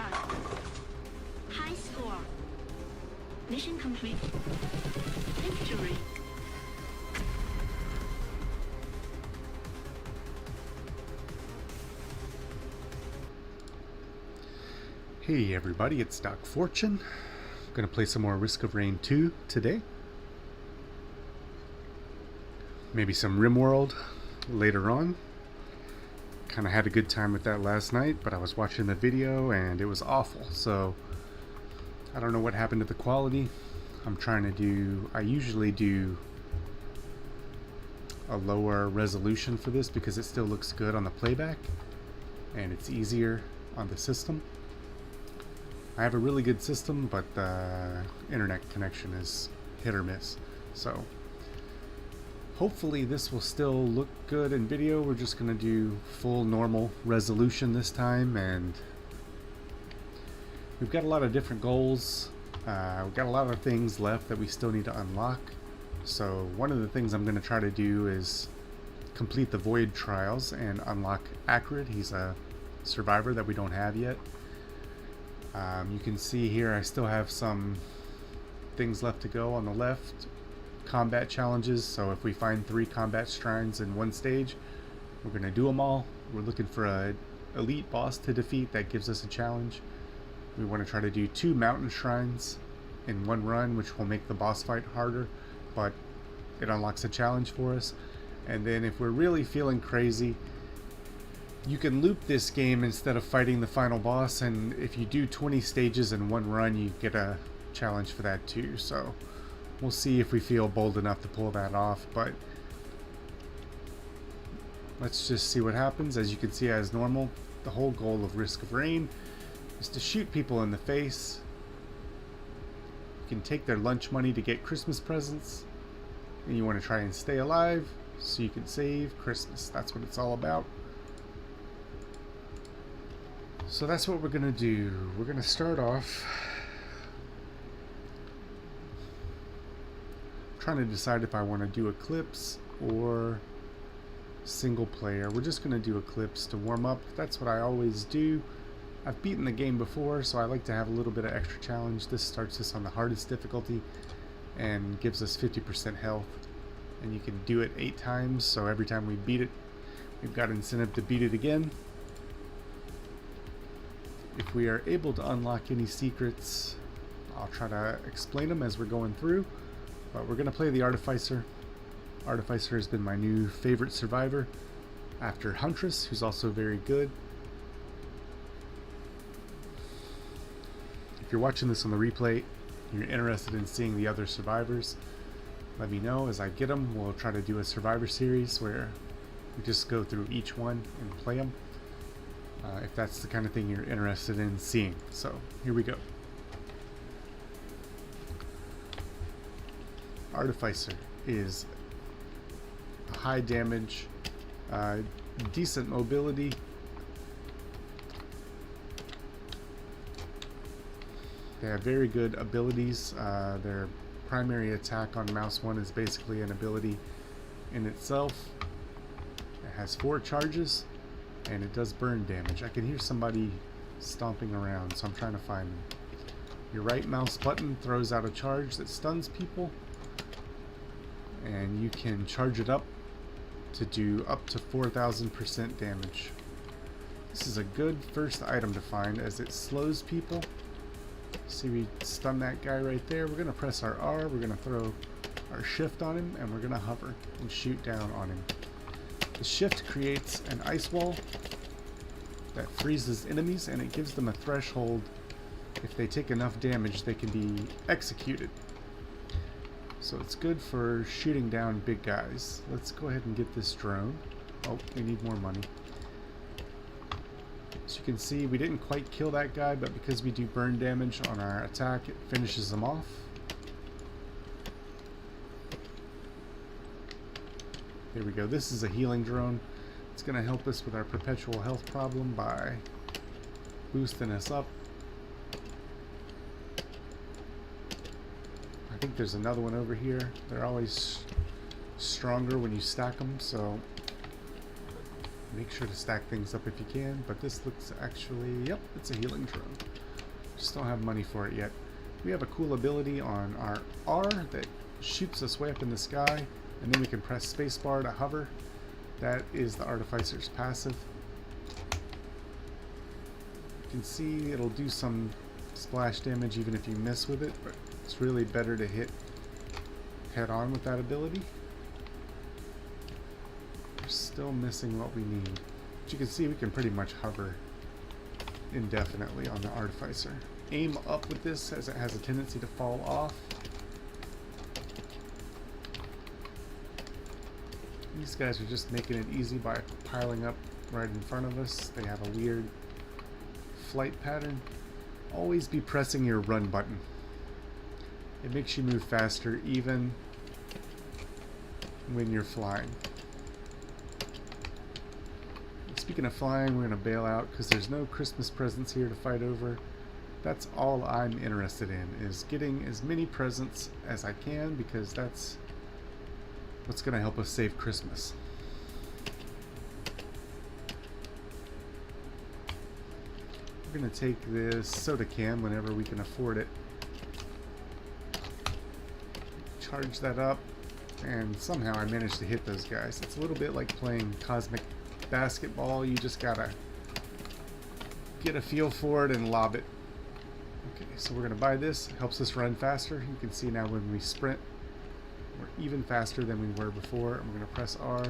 start. High score. Mission complete. Victory. Hey everybody, it's Doc Fortune. I'm going to play some more Risk of Rain 2 today. Maybe some RimWorld later on. Kind of had a good time with that last night, but I was watching the video and it was awful. So I don't know what happened to the quality. I usually do a lower resolution for this because it still looks good on the playback and it's easier on the system. I have a really good system, but the internet connection is hit or miss. So hopefully this will still look good in video. We're just going to do full normal resolution this time, and we've got a lot of different goals. We've got a lot of things left that we still need to unlock. So one of the things I'm going to try to do is complete the Void Trials and unlock Acrid. He's a survivor that we don't have yet. You can see here I still have some things left to go on the left. Combat challenges, so if we find 3 combat shrines in one stage, we're going to do them all. We're looking for an elite boss to defeat that gives us a challenge. We want to try to do 2 mountain shrines in one run, which will make the boss fight harder, but it unlocks a challenge for us. And then if we're really feeling crazy, you can loop this game instead of fighting the final boss, and if you do 20 stages in one run, you get a challenge for that too. So we'll see if we feel bold enough to pull that off, but let's just see what happens. As you can see, as normal, the whole goal of Risk of Rain is to shoot people in the face. You can take their lunch money to get Christmas presents, and you want to try and stay alive so you can save Christmas. That's what it's all about. So that's what we're going to do. We're going to start off trying to decide if I want to do Eclipse or single player. We're just going to do Eclipse to warm up. That's what I always do. I've beaten the game before, so I like to have a little bit of extra challenge. This starts us on the hardest difficulty and gives us 50% health. And you can do it 8 times, so every time we beat it, we've got incentive to beat it again. If we are able to unlock any secrets, I'll try to explain them as we're going through. But we're going to play the Artificer. Artificer has been my new favorite survivor after Huntress, who's also very good. If you're watching this on the replay, you're interested in seeing the other survivors, let me know. As I get them, we'll try to do a survivor series where we just go through each one and play them. If that's the kind of thing you're interested in seeing. So here we go. Artificer is high damage, decent mobility. They have very good abilities. Their primary attack on Mouse 1 is basically an ability in itself. It has 4 charges. And it does burn damage. I can hear somebody stomping around, so I'm trying to find them. Your right mouse button throws out a charge that stuns people, and you can charge it up to do up to 4,000% damage. This is a good first item to find as it slows people. See, we stun that guy right there. We're going to press our R, we're going to throw our shift on him, and we're going to hover and shoot down on him. The shift creates an ice wall that freezes enemies, and it gives them a threshold. If they take enough damage, they can be executed. So it's good for shooting down big guys. Let's go ahead and get this drone. Oh, we need more money. As you can see, we didn't quite kill that guy, but because we do burn damage on our attack, it finishes them off. There we go. This is a healing drone. It's going to help us with our perpetual health problem by boosting us up. I think there's another one over here. They're always stronger when you stack them, so Make sure to stack things up if you can, but this looks actually, yep, it's a healing drone. Just don't have money for it yet. We have a cool ability on our R that shoots us way up in the sky, and then we can press spacebar to hover. That is the Artificer's passive. You can see it'll do some splash damage even if you miss with it, but it's really better to hit head on with that ability. We're still missing what we need. But you can see we can pretty much hover indefinitely on the Artificer. Aim up with this as it has a tendency to fall off. These guys are just making it easy by piling up right in front of us. They have a weird flight pattern. Always be pressing your run button. It makes you move faster even when you're flying. Speaking of flying, we're going to bail out because there's no Christmas presents here to fight over. That's all I'm interested in, is getting as many presents as I can, because that's what's going to help us save Christmas. We're going to take this soda can whenever we can afford it. Charge that up, and somehow I managed to hit those guys. It's a little bit like playing cosmic basketball. You just gotta get a feel for it and lob it. Okay, so we're gonna buy this. It helps us run faster. You can see now when we sprint, we're even faster than we were before. And we're gonna press R,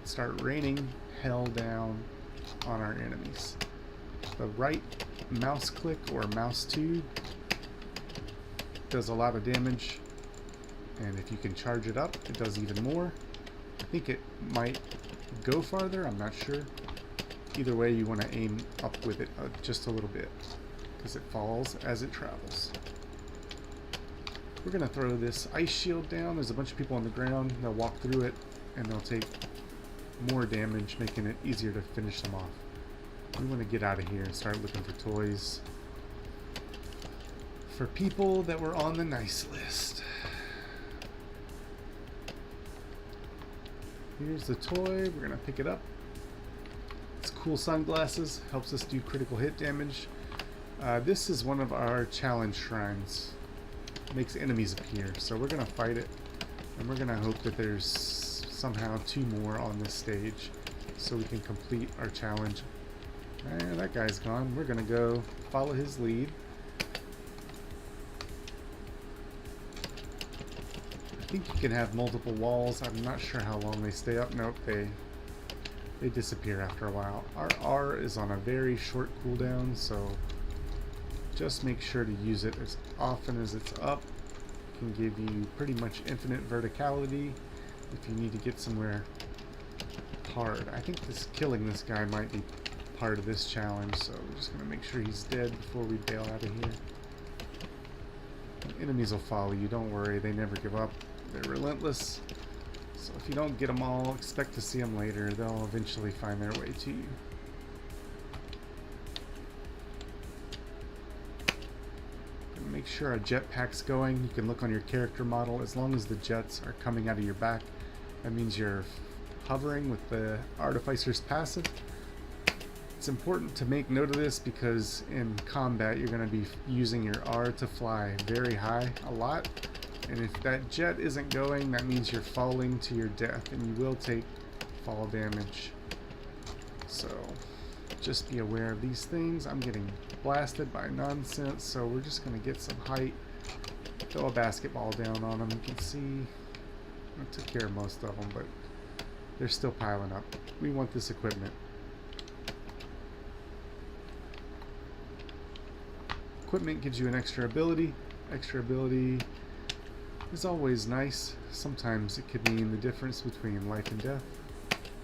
start raining hell down on our enemies. The right mouse click or mouse 2 does a lot of damage, and if you can charge it up, it does even more. I think it might go farther, I'm not sure. Either way, you want to aim up with it just a little bit, because it falls as it travels. We're going to throw this ice shield down. There's a bunch of people on the ground. They'll walk through it, and they'll take more damage, making it easier to finish them off. We want to get out of here and start looking for toys for people that were on the nice list. Here's the toy. We're gonna pick it up. It's cool sunglasses. Helps us do critical hit damage. This is one of our challenge shrines. Makes enemies appear. So we're gonna fight it, and we're gonna hope that there's somehow 2 more on this stage, so we can complete our challenge. And that guy's gone. We're gonna go follow his lead. I think you can have multiple walls. I'm not sure how long they stay up. Nope, they disappear after a while. Our R is on a very short cooldown, so just make sure to use it as often as it's up. It can give you pretty much infinite verticality if you need to get somewhere hard. I think killing this guy might be part of this challenge, so we're just going to make sure he's dead before we bail out of here. Enemies will follow you, don't worry, they never give up. They're relentless, so if you don't get them all, expect to see them later. They'll eventually find their way to you. Make sure a jetpack's going. You can look on your character model. As long as the jets are coming out of your back, that means you're hovering with the Artificer's passive. It's important to make note of this because in combat you're going to be using your R to fly very high a lot, and if that jet isn't going, that means you're falling to your death, and you will take fall damage. So just be aware of these things. I'm getting blasted by nonsense, so we're just going to get some height, throw a basketball down on them. You can see I took care of most of them, but they're still piling up. We want this equipment. Equipment gives you an extra ability. Extra ability is always nice. Sometimes it could mean the difference between life and death.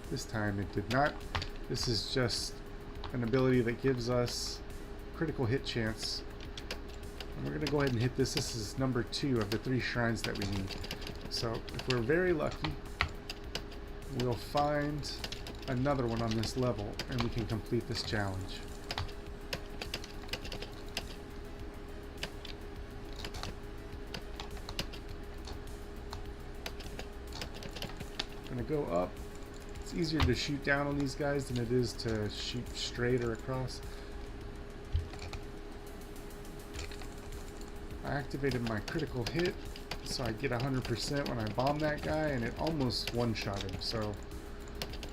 This time it did not. This is just an ability that gives us critical hit chance. And we're going to go ahead and hit this. This is number 2 of the 3 shrines that we need. So if we're very lucky, we'll find another one on this level and we can complete this challenge. Gonna go up. It's It's easier to shoot down on these guys than it is to shoot straight or across. I activated my critical hit, so I get 100% when I bomb that guy, and it almost one-shot him, so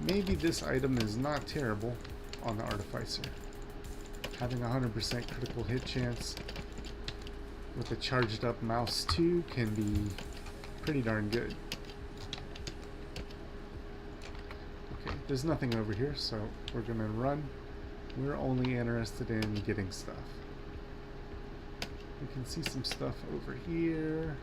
maybe this item is not terrible on the Artificer. Having 100% critical hit chance with a charged up mouse too can be pretty darn good. Okay, there's nothing over here, so we're gonna run. We're only interested in getting stuff. We can see some stuff over here.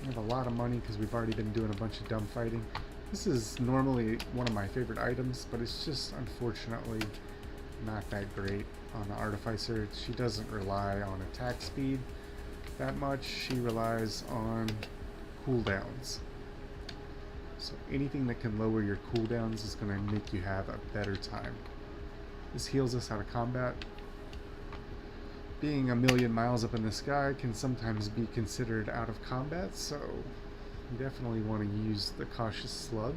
We have a lot of money because we've already been doing a bunch of dumb fighting. This is normally one of my favorite items, but it's just unfortunately not that great on the Artificer. She doesn't rely on attack speed that much. She relies on cooldowns. So anything that can lower your cooldowns is going to make you have a better time. This heals us out of combat. Being a million miles up in the sky can sometimes be considered out of combat, so you definitely want to use the Cautious Slug.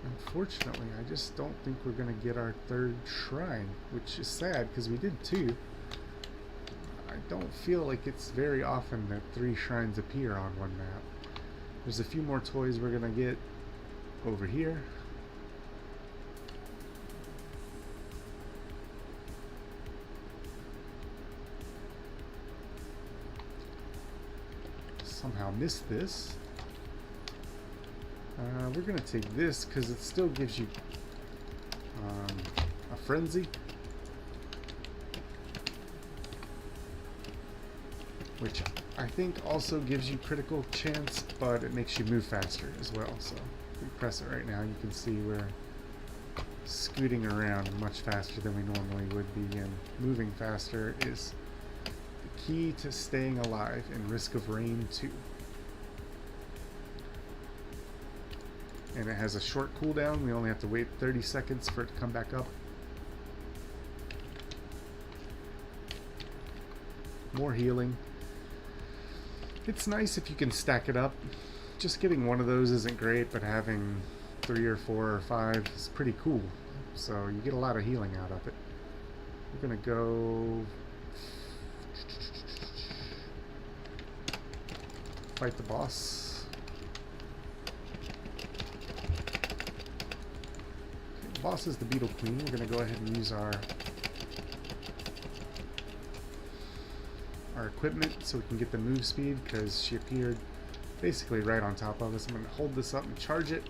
Unfortunately, I just don't think we're going to get our third shrine, which is sad because we did 2. I don't feel like it's very often that 3 shrines appear on one map. There's a few more toys we're going to get over here. Somehow missed this. We're going to take this because it still gives you a frenzy, which I think also gives you critical chance, but it makes you move faster as well. So if we press it right now, you can see we're scooting around much faster than we normally would be, and moving faster is the key to staying alive in Risk of Rain 2. And it has a short cooldown. We only have to wait 30 seconds for it to come back up. More healing. It's nice if you can stack it up. Just getting one of those isn't great, but having 3 or 4 or 5 is pretty cool. So you get a lot of healing out of it. We're gonna go fight the boss. Boss is the Beetle Queen. We're going to go ahead and use our equipment so we can get the move speed, because she appeared basically right on top of us. I'm going to hold this up and charge it,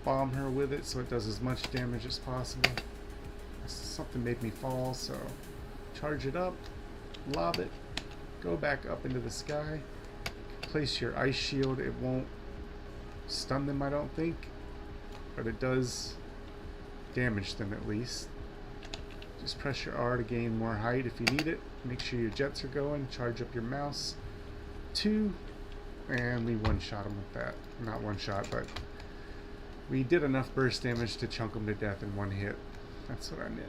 bomb her with it so it does as much damage as possible. Something made me fall, so charge it up, lob it, go back up into the sky, place your ice shield. It won't stun them, I don't think, but it does damage them at least. Just press your R to gain more height if you need it. Make sure your jets are going. Charge up your mouse. 2, and we one-shot them with that. Not one-shot, but we did enough burst damage to chunk them to death in one hit. That's what I meant.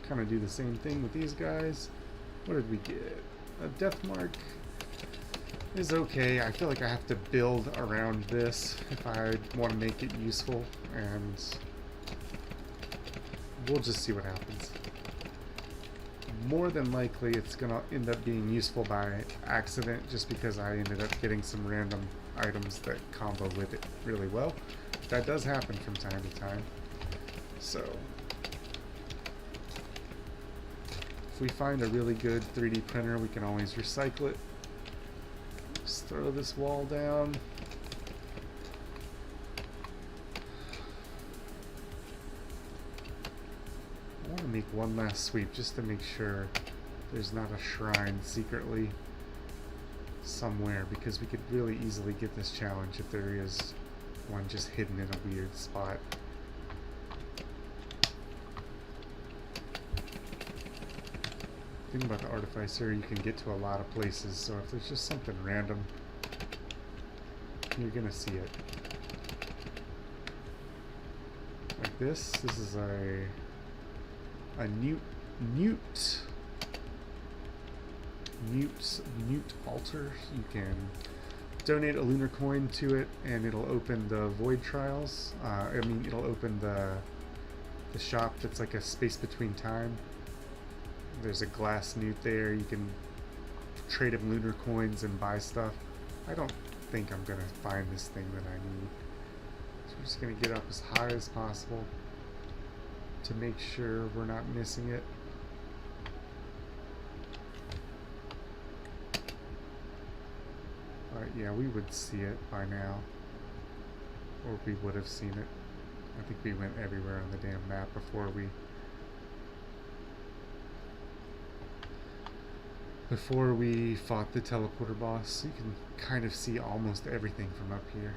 Kind of do the same thing with these guys. What did we get? A death mark is okay. I feel like I have to build around this if I want to make it useful, and we'll just see what happens. More than likely it's gonna end up being useful by accident, just because I ended up getting some random items that combo with it really well. That does happen from time to time. So if we find a really good 3D printer, we can always recycle it. Just throw this wall down. I want to make one last sweep just to make sure there's not a shrine secretly somewhere, because we could really easily get this challenge if there is one just hidden in a weird spot. The thing about the Artificer, you can get to a lot of places, so if there's just something random you're gonna see it. Like this. This is a Newt altar. You can donate a lunar coin to it, and it'll open the void trials. It'll open the shop that's like a space between time. There's a glass newt there. You can trade him lunar coins and buy stuff. I don't think I'm gonna find this thing that I need, so we're just gonna get up as high as possible to make sure we're not missing it. Alright, yeah, we would see it by now, or we would have seen it. I think we went everywhere on the damn map before we fought the teleporter boss. You can kind of see almost everything from up here.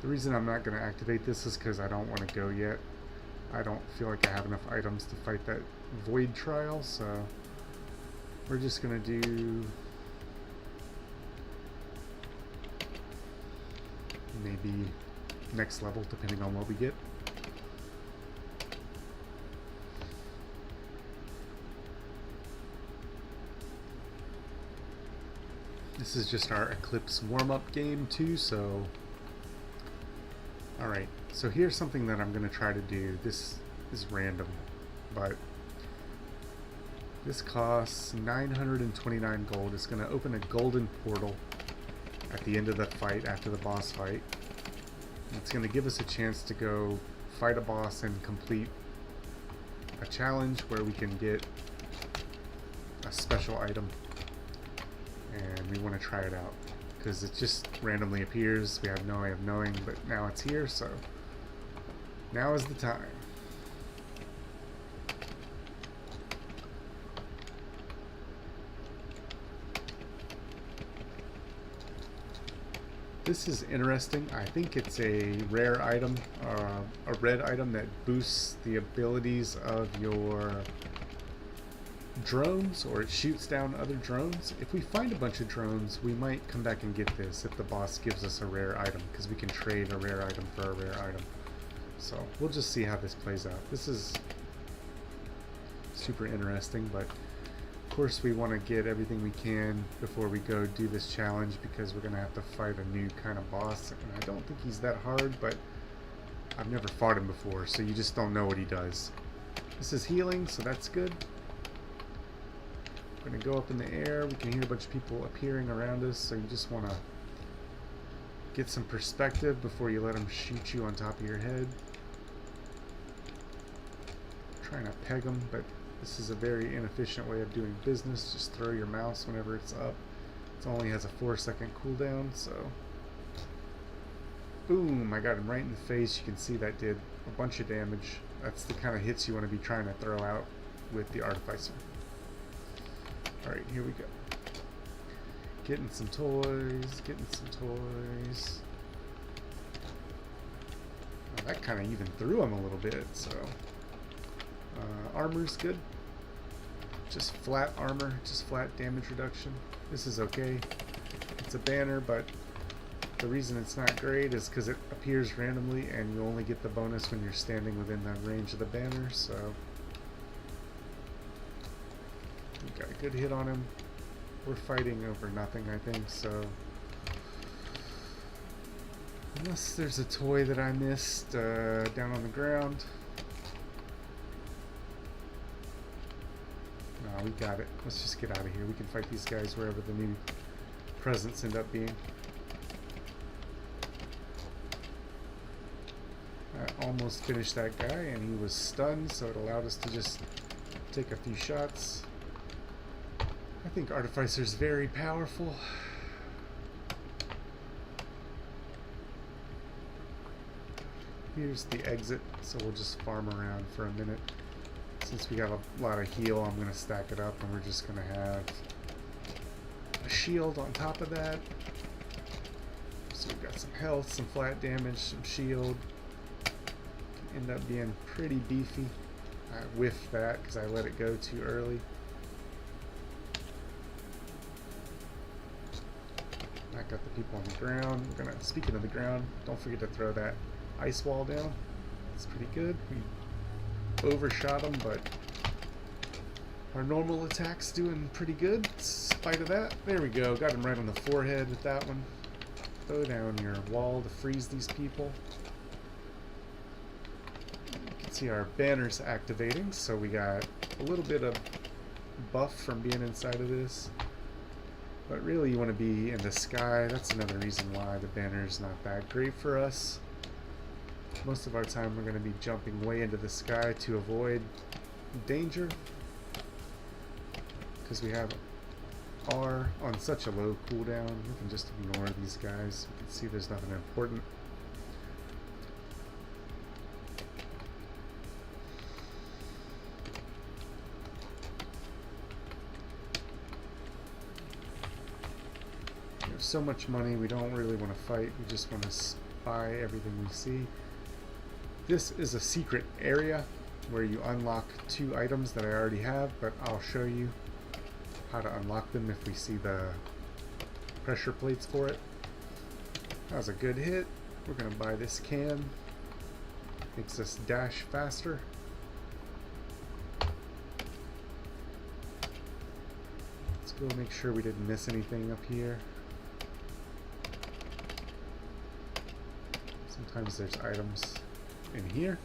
The reason I'm not going to activate this is because I don't want to go yet. I don't feel like I have enough items to fight that void trial, so we're just going to do maybe next level depending on what we get. This is just our Eclipse warm-up game too, so alright, so here's something that I'm going to try to do. This is random, but this costs 929 gold. It's going to open a golden portal at the end of the fight, after the boss fight. It's going to give us a chance to go fight a boss and complete a challenge where we can get a special item. And we want to try it out because it just randomly appears. We have no way of knowing, but now it's here, so now is the time. This is interesting. I think it's a rare item, a red item that boosts the abilities of your drones, or it shoots down other drones. If we find a bunch of drones, we might come back and get this if the boss gives us a rare item, because we can trade a rare item for a rare item. So we'll just see how this plays out. This is super interesting, but of course we want to get everything we can before we go do this challenge, because we're going to have to fight a new kind of boss, and I don't think he's that hard, but I've never fought him before, so you just don't know what he does. This is healing, so that's good. We're going to go up in the air. We can hear a bunch of people appearing around us, so you just want to get some perspective before you let them shoot you on top of your head. I'm trying to peg them, but this is a very inefficient way of doing business. Just throw your mouse whenever it's up. It only has a 4-second cooldown, so boom, I got him right in the face. You can see that did a bunch of damage. That's the kind of hits you want to be trying to throw out with the Artificer. Alright, here we go. Getting some toys, getting some toys. Oh, that kind of even threw him a little bit, so armor's good. Just flat armor, just flat damage reduction. This is okay. It's a banner, but the reason it's not great is because it appears randomly and you only get the bonus when you're standing within the range of the banner, so we got a good hit on him. We're fighting over nothing, I think, so unless there's a toy that I missed down on the ground. No, we got it. Let's just get out of here. We can fight these guys wherever the new presents end up being. I almost finished that guy and he was stunned, so it allowed us to just take a few shots. I think Artificer's very powerful. Here's the exit, so we'll just farm around for a minute. Since we got a lot of heal, I'm going to stack it up and we're just going to have a shield on top of that. So we've got some health, some flat damage, some shield. Can end up being pretty beefy. I whiffed that because I let it go too early. Back people on the ground. We're gonna, speaking of the ground, don't forget to throw that ice wall down. It's pretty good. We overshot them, but our normal attack's doing pretty good in spite of that. There we go. Got him right on the forehead with that one. Throw down your wall to freeze these people. You can see our banners activating, so we got a little bit of buff from being inside of this. But really you want to be in the sky. That's another reason why the banner's not that great for us. Most of our time we're going to be jumping way into the sky to avoid danger, because we have R on such a low cooldown. We can just ignore these guys. You can see there's nothing important. We have so much money, we don't really want to fight. We just want to spy everything we see. This is a secret area where you unlock 2 items that I already have, but I'll show you how to unlock them if we see the pressure plates for it. That was a good hit. We're going to buy this can. Makes us dash faster. Let's go make sure we didn't miss anything up here. Sometimes there's items in here.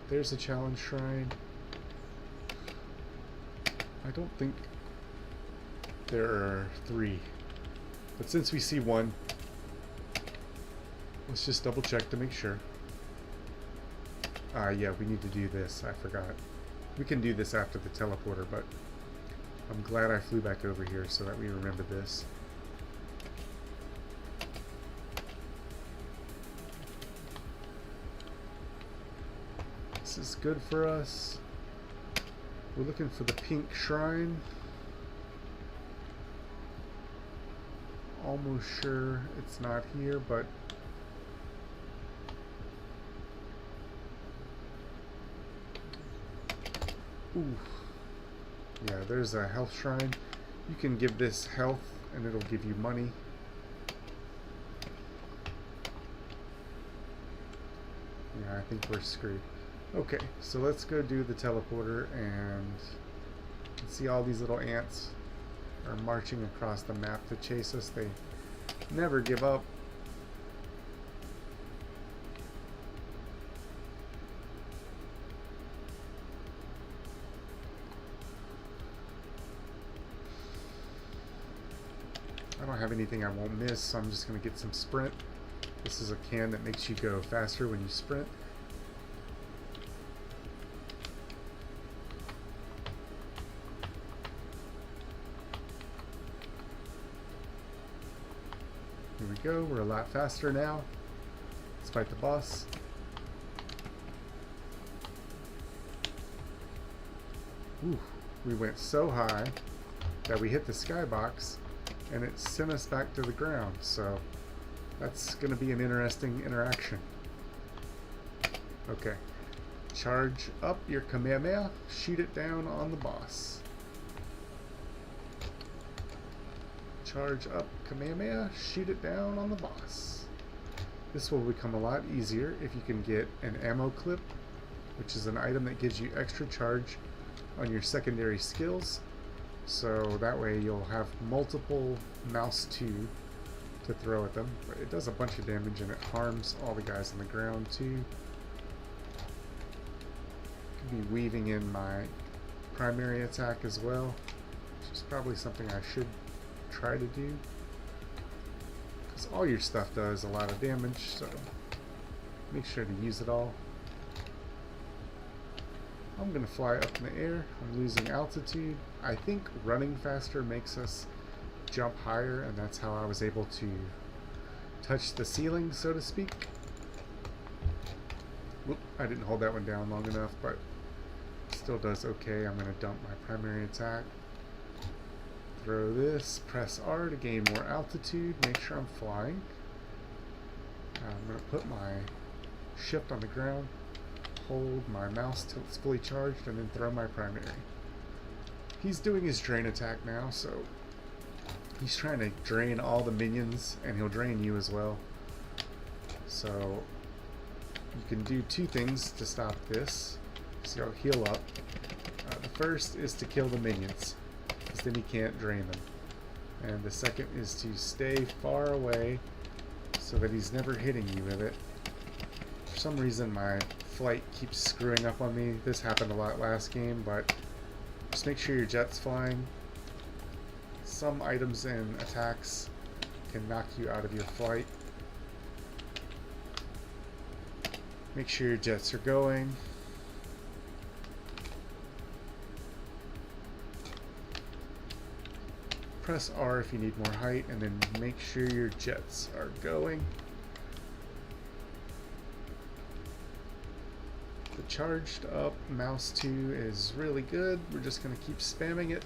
There's a challenge shrine. I don't think there are 3. But since we see 1, let's just double check to make sure. Yeah, we need to do this. I forgot. We can do this after the teleporter, but I'm glad I flew back over here so that we remember this. This is good for us. We're looking for the pink shrine. Almost sure it's not here, but ooh. Yeah, there's a health shrine. You can give this health and it'll give you money. Yeah, I think we're screwed. Okay, so let's go do the teleporter and see all these little ants are marching across the map to chase us. They never give up. I don't have anything I won't miss, so I'm just going to get some sprint. This is a can that makes you go faster when you sprint. Here we go, we're a lot faster now. Let's fight the boss. Ooh, we went so high that we hit the skybox and it sent us back to the ground, so that's going to be an interesting interaction. Okay, charge up your Kamehameha, shoot it down on the boss. Charge up Kamehameha, shoot it down on the boss. This will become a lot easier if you can get an ammo clip, which is an item that gives you extra charge on your secondary skills. So that way you'll have multiple mouse 2 to throw at them. But it does a bunch of damage and it harms all the guys on the ground too. Could be weaving in my primary attack as well, which is probably something I should try to do, because all your stuff does a lot of damage, so make sure to use it all. I'm gonna fly up in the air. I'm losing altitude. I think running faster makes us jump higher, and that's how I was able to touch the ceiling, so to speak. Whoop, I didn't hold that one down long enough, but still does okay. I'm gonna dump my primary attack. Throw this, press R to gain more altitude, make sure I'm flying. I'm going to put my shift on the ground, hold my mouse till it's fully charged and then throw my primary. He's doing his drain attack now, so he's trying to drain all the minions, and he'll drain you as well. So you can do two things to stop this. So you'll heal up. The first is to kill the minions, because then he can't drain them. And the second is to stay far away so that he's never hitting you with it. For some reason my flight keeps screwing up on me. This happened a lot last game, but just make sure your jet's flying. Some items and attacks can knock you out of your flight. Make sure your jets are going. Press R if you need more height, and then make sure your jets are going. The charged up mouse 2 is really good. We're just going to keep spamming it.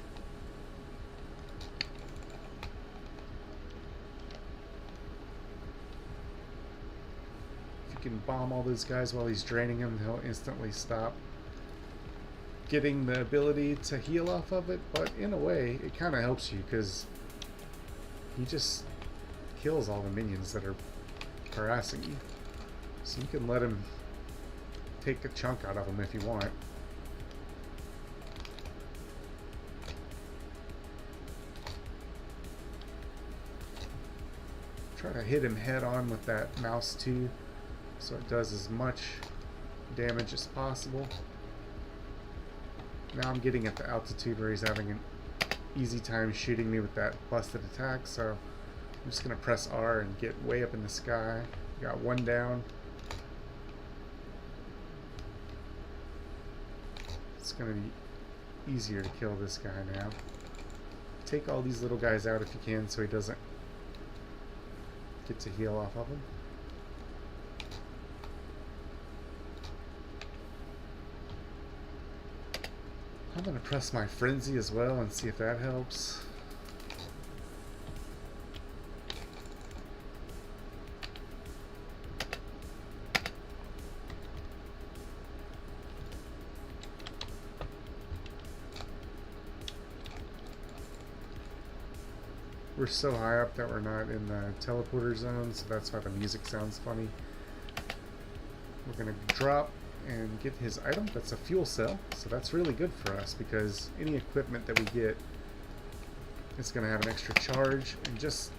If you can bomb all those guys while he's draining them, he'll instantly stop getting the ability to heal off of it, but in a way it kind of helps you because he just kills all the minions that are harassing you, so you can let him take a chunk out of them if you want. Try to hit him head on with that mouse 2 so it does as much damage as possible. Now I'm getting at the altitude where he's having an easy time shooting me with that busted attack, so I'm just going to press R and get way up in the sky. Got one down. It's going to be easier to kill this guy now. Take all these little guys out if you can so he doesn't get to heal off of them. I'm going to press my frenzy as well and see if that helps. We're so high up that we're not in the teleporter zone, so that's why the music sounds funny. We're going to drop and get his item. That's a fuel cell, so that's really good for us because any equipment that we get is going to have an extra charge. And just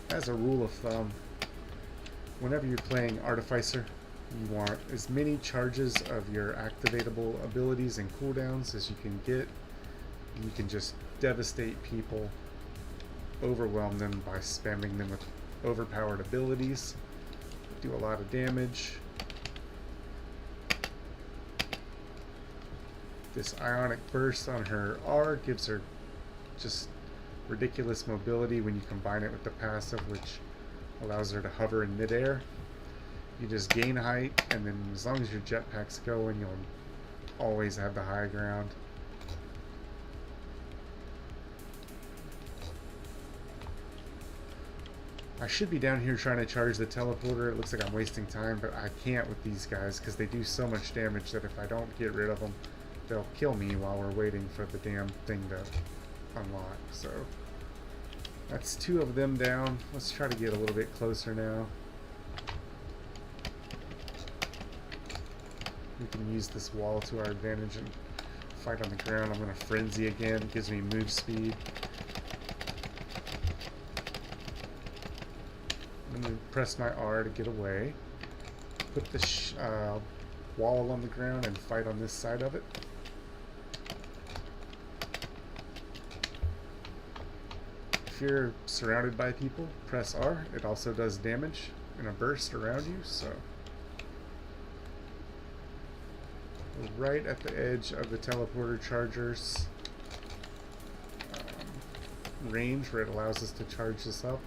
as a rule of thumb, whenever you're playing Artificer, you want as many charges of your activatable abilities and cooldowns as you can get. You can just devastate people, overwhelm them by spamming them with overpowered abilities, do a lot of damage. This ionic burst on her R gives her just ridiculous mobility when you combine it with the passive, which allows her to hover in midair. You just gain height, and then as long as your jetpack's going, you'll always have the high ground. I should be down here trying to charge the teleporter. It looks like I'm wasting time, but I can't with these guys because they do so much damage that if I don't get rid of them, they'll kill me while we're waiting for the damn thing to unlock. So that's two of them down. Let's try to get a little bit closer now. We can use this wall to our advantage and fight on the ground. I'm going to frenzy again. It gives me move speed. I'm going to press my R to get away. Put the wall on the ground and fight on this side of it. If you're surrounded by people, press R. It also does damage in a burst around you, so we're right at the edge of the teleporter charger's range where it allows us to charge this up.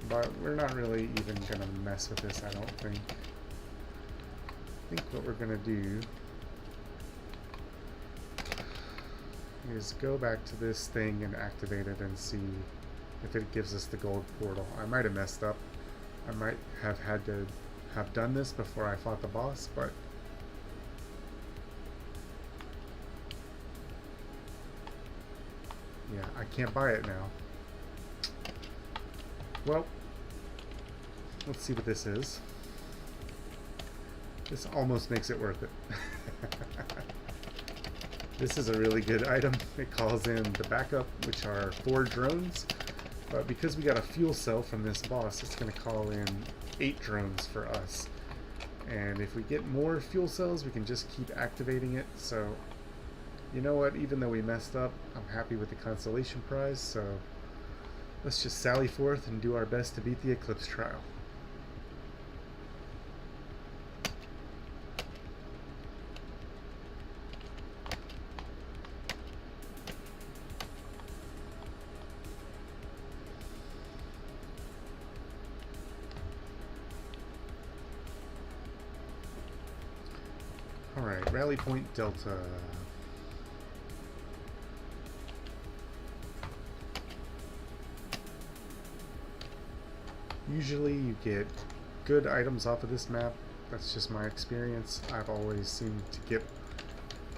But we're not really even going to mess with this, I don't think. I think what we're going to do is go back to this thing and activate it and see if it gives us the gold portal. I might have messed up. I might have had to have done this before I fought the boss, but yeah, I can't buy it now. Well, let's see what this is. This almost makes it worth it. This is a really good item. It calls in the backup, which are 4 drones. But because we got a fuel cell from this boss, it's going to call in 8 drones for us. And if we get more fuel cells, we can just keep activating it. So, you know what? Even though we messed up, I'm happy with the consolation prize. So, let's just sally forth and do our best to beat the Eclipse trial. Alright, Rally Point Delta. Usually you get good items off of this map. That's just my experience. I've always seemed to get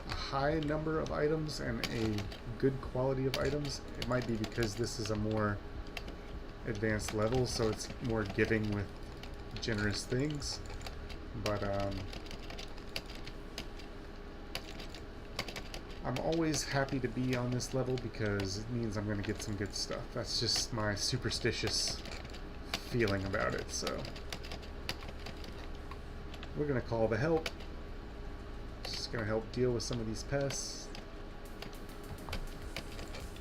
a high number of items and a good quality of items. It might be because this is a more advanced level, so it's more giving with generous things. But I'm always happy to be on this level because it means I'm going to get some good stuff. That's just my superstitious feeling about it. So we're going to call the help. Just going to help deal with some of these pests.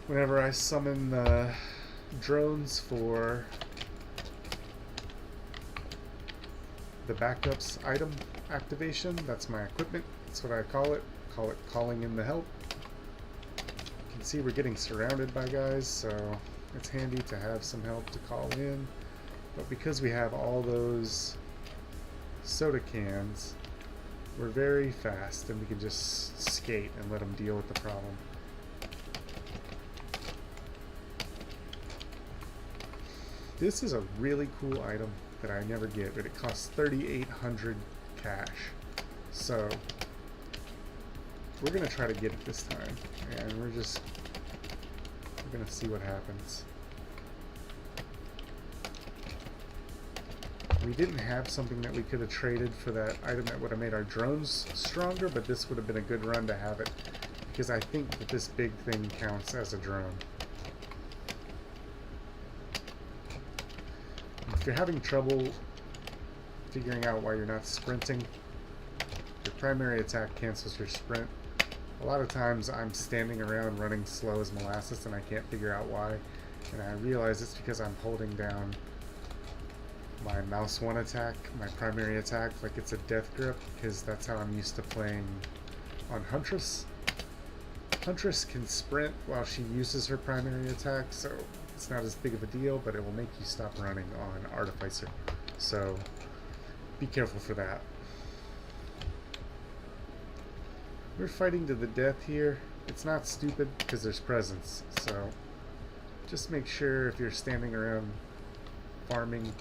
Whenever I summon the drones for the backups item activation, that's my equipment. That's what I call it. Call it calling in the help. You can see we're getting surrounded by guys, so it's handy to have some help to call in. But because we have all those soda cans, we're very fast and we can just skate and let them deal with the problem. This is a really cool item that I never get, but it costs 3,800 cash. So we're gonna try to get it this time, and we're gonna see what happens. We didn't have something that we could have traded for that item that would have made our drones stronger, but this would have been a good run to have it, because I think that this big thing counts as a drone. If you're having trouble figuring out why you're not sprinting, your primary attack cancels your sprint. A lot of times I'm standing around running slow as molasses and I can't figure out why. And I realize it's because I'm holding down my mouse 1 attack, my primary attack, like it's a death grip, because that's how I'm used to playing on Huntress. Huntress can sprint while she uses her primary attack, so it's not as big of a deal, but it will make you stop running on Artificer. So be careful for that. We're fighting to the death here. It's not stupid because there's presence, so just make sure if you're standing around farming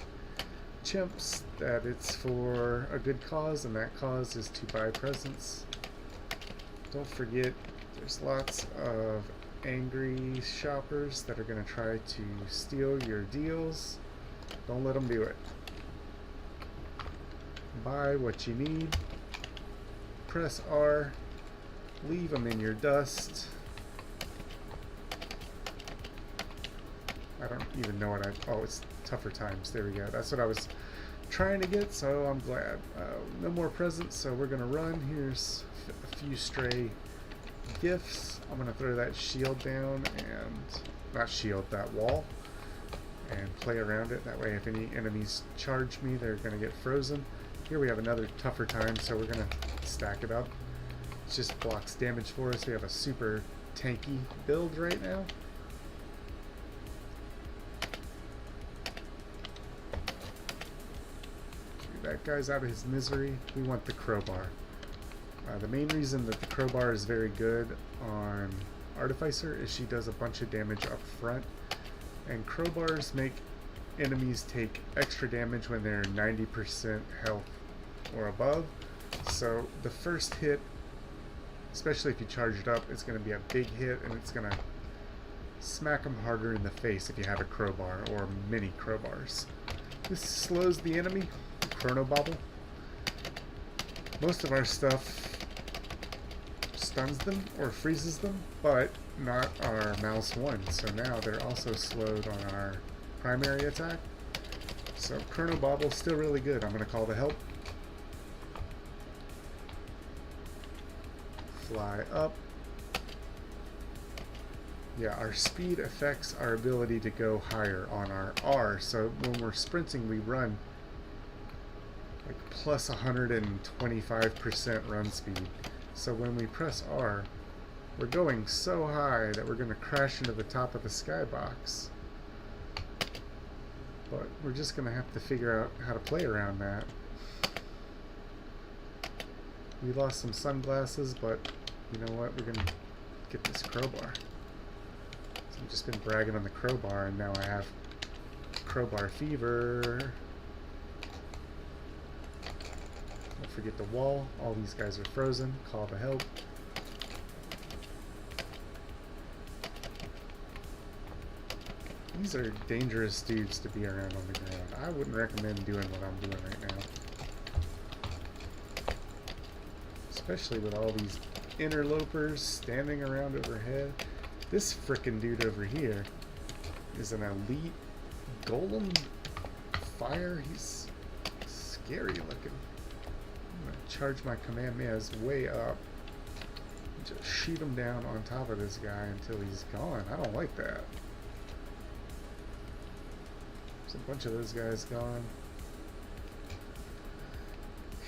chimps that it's for a good cause, and that cause is to buy presents. Don't forget, there's lots of angry shoppers that are going to try to steal your deals. Don't let them do it. Buy what you need. Press R. Leave them in your dust. I don't even know what oh, it's tougher times. There we go. That's what I was trying to get, so I'm glad. No more presents, so we're going to run. Here's a few stray gifts. I'm going to throw that shield down, and not shield, that wall, and play around it. That way if any enemies charge me, they're going to get frozen. Here we have another tougher time, so we're going to stack it up. It just blocks damage for us. We have a super tanky build right now. That guy's out of his misery. We want the crowbar. The main reason that the crowbar is very good on Artificer is she does a bunch of damage up front, and crowbars make enemies take extra damage when they're 90% health or above. So the first hit, especially if you charge it up, it's going to be a big hit, and it's going to smack them harder in the face if you have a crowbar or mini crowbars. This slows the enemy, Chrono Bobble. Most of our stuff stuns them or freezes them, but not our mouse one. So now they're also slowed on our primary attack. So Chrono Bobble's still really good. I'm going to call the help. Fly up. Yeah, our speed affects our ability to go higher on our R. So when we're sprinting, we run like plus 125% run speed. So when we press R, we're going so high that we're going to crash into the top of the skybox. But we're just going to have to figure out how to play around that. We lost some sunglasses, but you know what? We're going to get this crowbar. So I've just been bragging on the crowbar, and now I have crowbar fever. Don't forget the wall. All these guys are frozen. Call to help. These are dangerous dudes to be around on the ground. I wouldn't recommend doing what I'm doing right now. Especially with all these interlopers standing around overhead. This frickin' dude over here is an elite golem fire. He's scary looking. I'm gonna charge my Kamehamehas way up. Just shoot him down on top of this guy until he's gone. I don't like that. There's a bunch of those guys gone.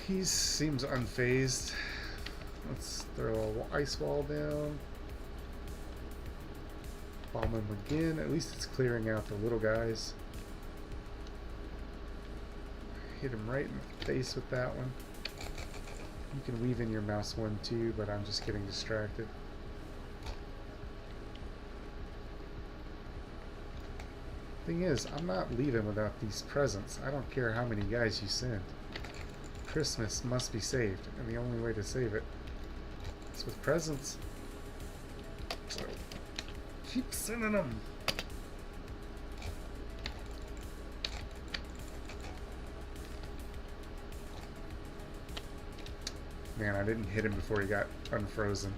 He seems unfazed. Let's throw an ice wall down. Bomb him again. At least it's clearing out the little guys. Hit him right in the face with that one. You can weave in your mouse one too, but I'm just getting distracted. Thing is, I'm not leaving without these presents. I don't care how many guys you send. Christmas must be saved, and the only way to save it is with presents. So, keep sending them. Man, I didn't hit him before he got unfrozen.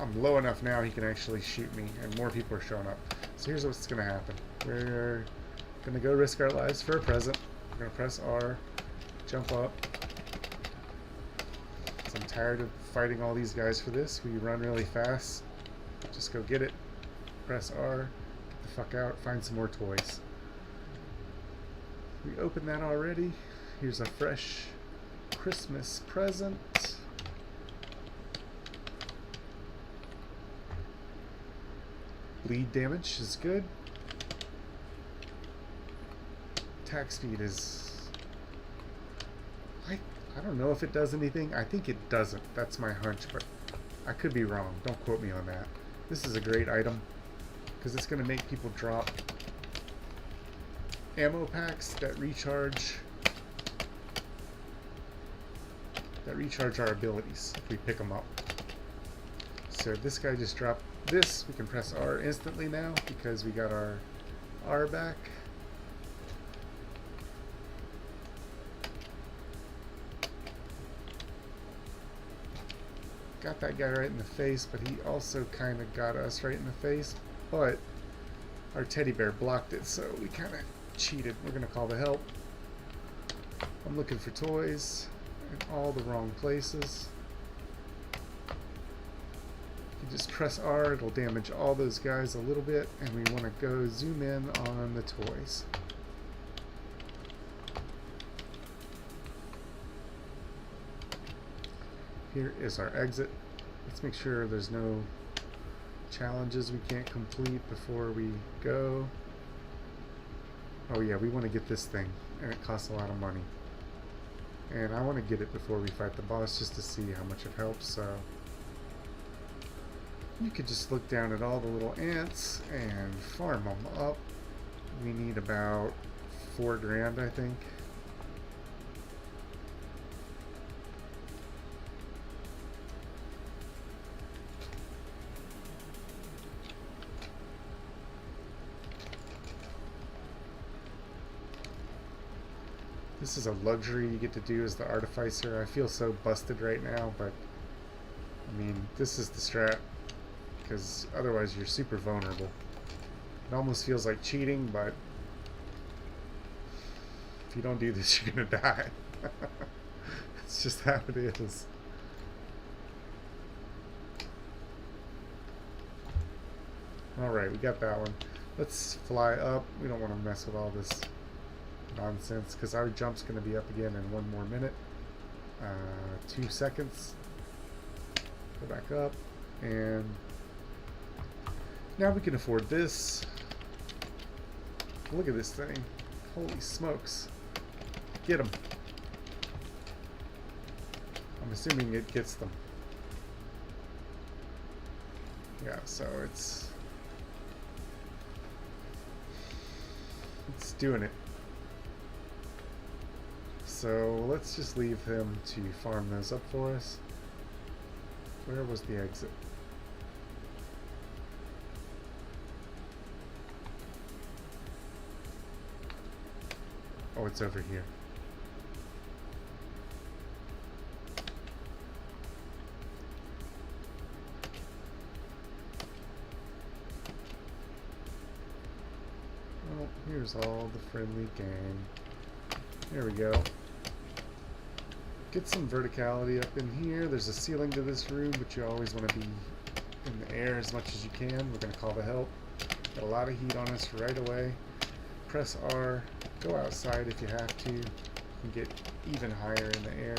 I'm low enough now he can actually shoot me, and more people are showing up. So here's what's going to happen. We're going to go risk our lives for a present. We're going to press R, jump up. I'm tired of fighting all these guys for this. We run really fast. Just go get it. Press R, get the fuck out, find some more toys. We opened that already. Here's a fresh Christmas present. Bleed damage is good. Attack speed is... I don't know if it does anything. I think it doesn't. That's my hunch, but I could be wrong. Don't quote me on that. This is a great item because it's going to make people drop ammo packs that recharge our abilities if we pick them up. So this guy just dropped this. We can press R instantly now because we got our R back. Got that guy right in the face, but he also kind of got us right in the face. But our teddy bear blocked it, so we kind of cheated. We're going to call the help. I'm looking for toys in all the wrong places. You just press R, it'll damage all those guys a little bit, and we want to go zoom in on the toys. Here is our exit. Let's make sure there's no challenges we can't complete before we go. Oh yeah, we want to get this thing, and it costs a lot of money. And I want to get it before we fight the boss just to see how much it helps, so... You could just look down at all the little ants and farm them up. We need about 4 grand, I think. This is a luxury you get to do as the artificer. I feel so busted right now, but I mean, this is the strat, because otherwise you're super vulnerable. It almost feels like cheating, but if you don't do this, you're gonna die. It's just how it is. Alright, we got that one. Let's fly up. We don't want to mess with all this nonsense, because our jump's going to be up again in 1 more minute. 2 seconds. Go back up, and now we can afford this. Look at this thing. Holy smokes. Get them. I'm assuming it gets them. Yeah, so it's doing it. So let's just leave him to farm those up for us. Where was the exit? Oh, it's over here. Well, here's all the friendly gang. There we go. Get some verticality up in here. There's a ceiling to this room, but you always want to be in the air as much as you can. We're going to call the help. Got a lot of heat on us right away. Press R. Go outside if you have to. You can get even higher in the air.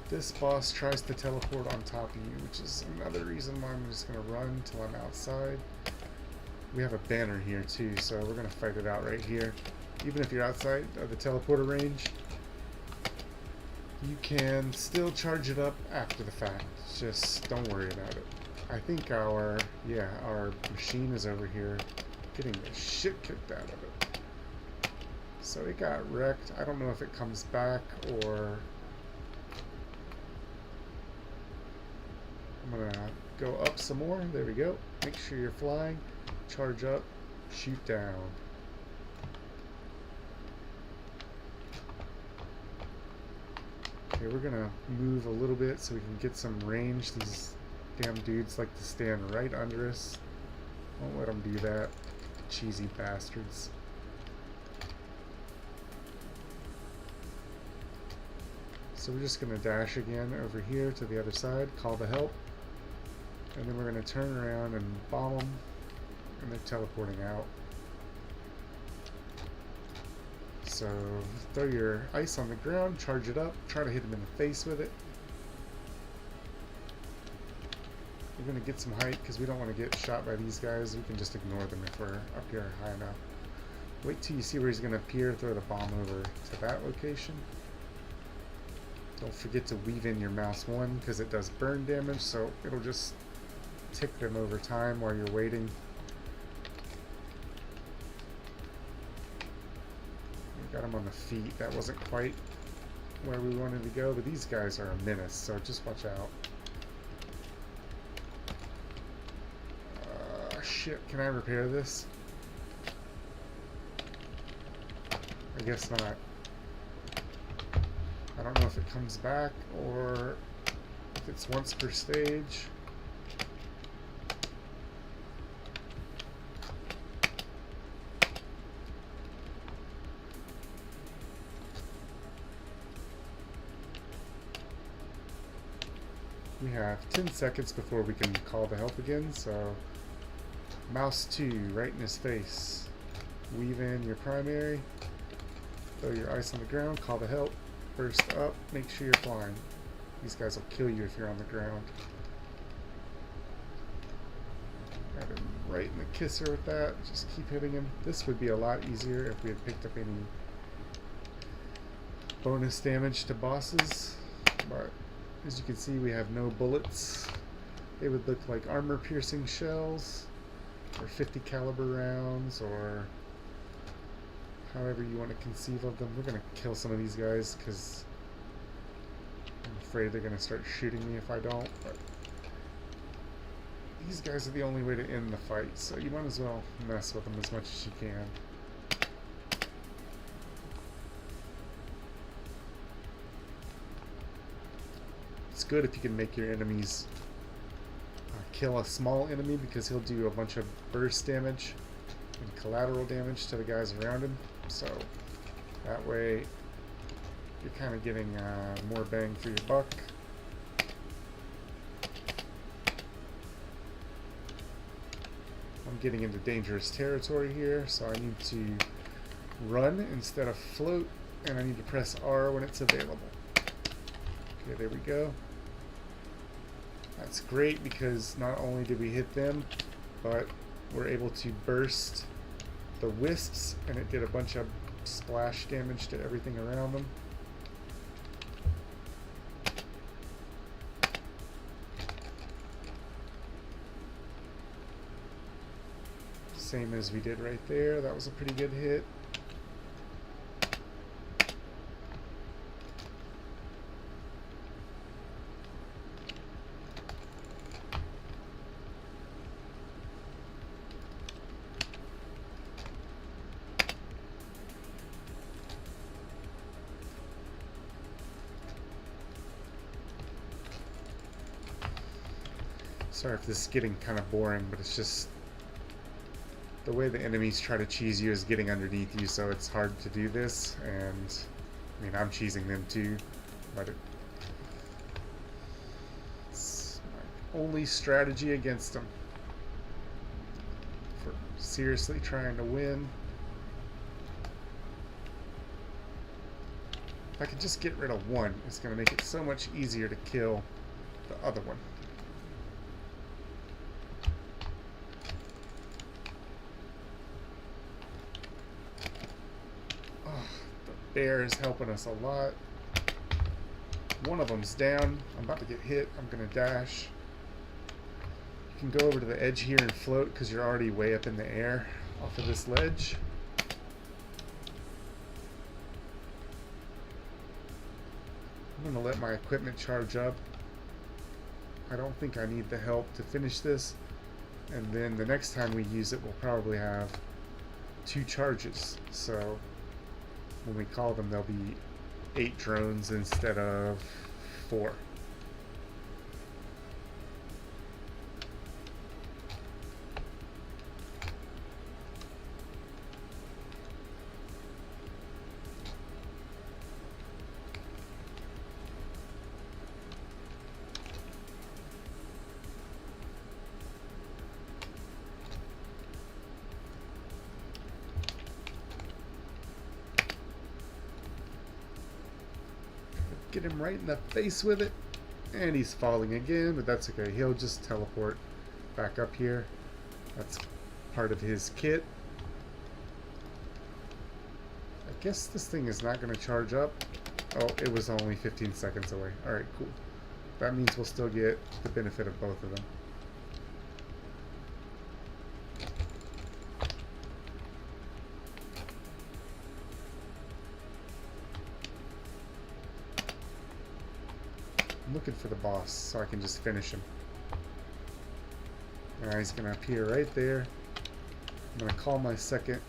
This boss tries to teleport on top of you, which is another reason why I'm just going to run until I'm outside. We have a banner here too, so we're going to fight it out right here. Even if you're outside of the teleporter range, you can still charge it up after the fact. Just don't worry about it. I think our machine is over here getting the shit kicked out of it. So it got wrecked. I don't know if it comes back or... I'm gonna go up some more. There we go. Make sure you're flying. Charge up. Shoot down. Okay, we're gonna move a little bit so we can get some range. These damn dudes like to stand right under us. Won't let them do that. Cheesy bastards. So we're just gonna dash again over here to the other side, call the help, and then we're gonna turn around and bomb them, and they're teleporting out. So throw your ice on the ground, charge it up, try to hit them in the face with it. We're going to get some height because we don't want to get shot by these guys. We can just ignore them if we're up here high enough. Wait till you see where he's going to appear, throw the bomb over to that location. Don't forget to weave in your mouse 1 because it does burn damage, so it'll just tick them over time while you're waiting. Got him on the feet. That wasn't quite where we wanted to go, but these guys are a menace, so just watch out. Shit, can I repair this? I guess not. I don't know if it comes back or if it's once per stage. We have 10 seconds before we can call the help again, so mouse 2 right in his face. Weave in your primary, throw your ice on the ground, call the help, burst up, make sure you're flying. These guys will kill you if you're on the ground. Got him right in the kisser with that, just keep hitting him. This would be a lot easier if we had picked up any bonus damage to bosses, but as you can see, we have no bullets. They would look like armor-piercing shells, or 50 caliber rounds, or however you want to conceive of them. We're going to kill some of these guys because I'm afraid they're going to start shooting me if I don't. But these guys are the only way to end the fight, so you might as well mess with them as much as you can. It's good if you can make your enemies kill a small enemy, because he'll do a bunch of burst damage and collateral damage to the guys around him. So that way you're kind of getting more bang for your buck. I'm getting into dangerous territory here, so I need to run instead of float, and I need to press R when it's available. Okay, there we go. That's great because not only did we hit them, but we're able to burst the wisps, and it did a bunch of splash damage to everything around them. Same as we did right there. That was a pretty good hit. Sorry if this is getting kind of boring, but it's just the way the enemies try to cheese you is getting underneath you, so it's hard to do this. And I mean, I'm cheesing them too, but it's my only strategy against them for seriously trying to win. If I could just get rid of one, it's going to make it so much easier to kill the other one. Bear is helping us a lot. One of them's down. I'm about to get hit. I'm gonna dash. You can go over to the edge here and float because you're already way up in the air off of this ledge. I'm gonna let my equipment charge up. I don't think I need the help to finish this. And then the next time we use it, we'll probably have 2 charges. So when we call them, there'll be 8 drones instead of 4. Get him right in the face with it, and he's falling again, but that's okay. He'll just teleport back up here. That's part of his kit. I guess this thing is not going to charge up. Oh, it was only 15 seconds away. Alright, cool. That means we'll still get the benefit of both of them. I'm looking for the boss so I can just finish him. Now he's going to appear right there. I'm going to call my second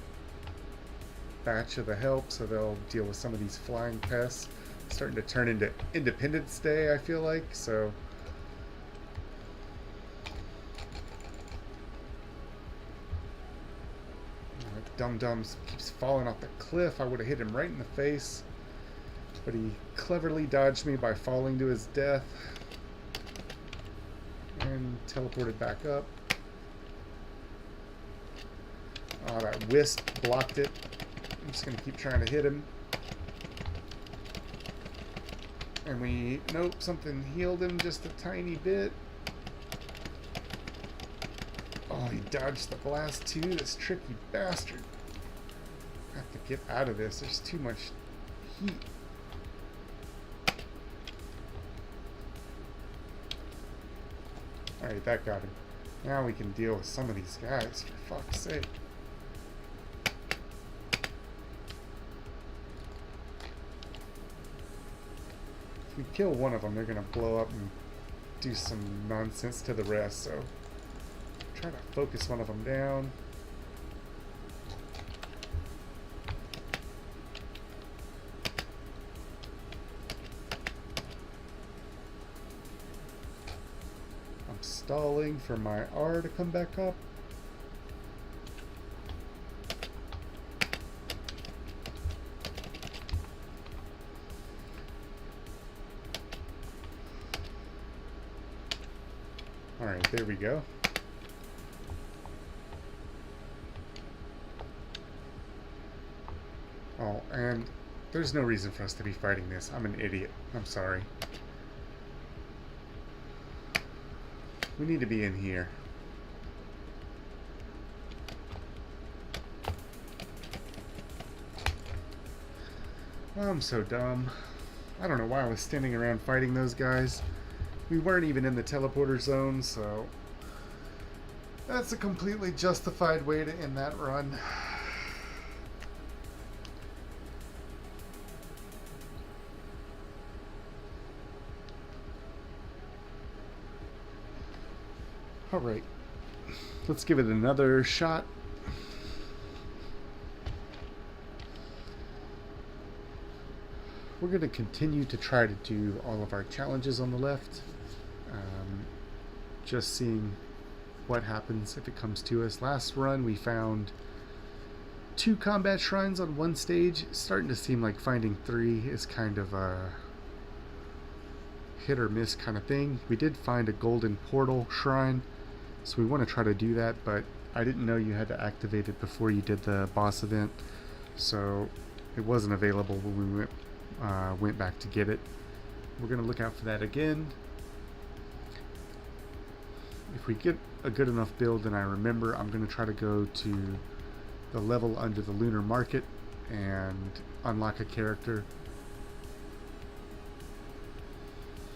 batch of the help so they'll deal with some of these flying pests. It's starting to turn into Independence Day, I feel like, so Dum-Dum keeps falling off the cliff. I would have hit him right in the face, but he cleverly dodged me by falling to his death and teleported back up. Oh, that wisp blocked it. I'm just going to keep trying to hit him. And nope, something healed him just a tiny bit. Oh, he dodged the blast too, this tricky bastard. I have to get out of this, there's too much heat. Alright, that got him. Now we can deal with some of these guys, for fuck's sake. If we kill one of them, they're gonna blow up and do some nonsense to the rest, so try to focus one of them down. I'm stalling for my R to come back up. Alright, there we go. Oh, and there's no reason for us to be fighting this. I'm an idiot. I'm sorry. We need to be in here. I'm so dumb. I don't know why I was standing around fighting those guys. We weren't even in the teleporter zone, so that's a completely justified way to end that run. Alright, let's give it another shot. We're going to continue to try to do all of our challenges on the left. Just seeing what happens if it comes to us. Last run we found 2 combat shrines on one stage. It's starting to seem like finding 3 is kind of a hit or miss kind of thing. We did find a golden portal shrine, so we want to try to do that, but I didn't know you had to activate it before you did the boss event, so it wasn't available when we went back to get it. We're going to look out for that again. If we get a good enough build and I remember, I'm going to try to go to the level under the lunar market and unlock a character.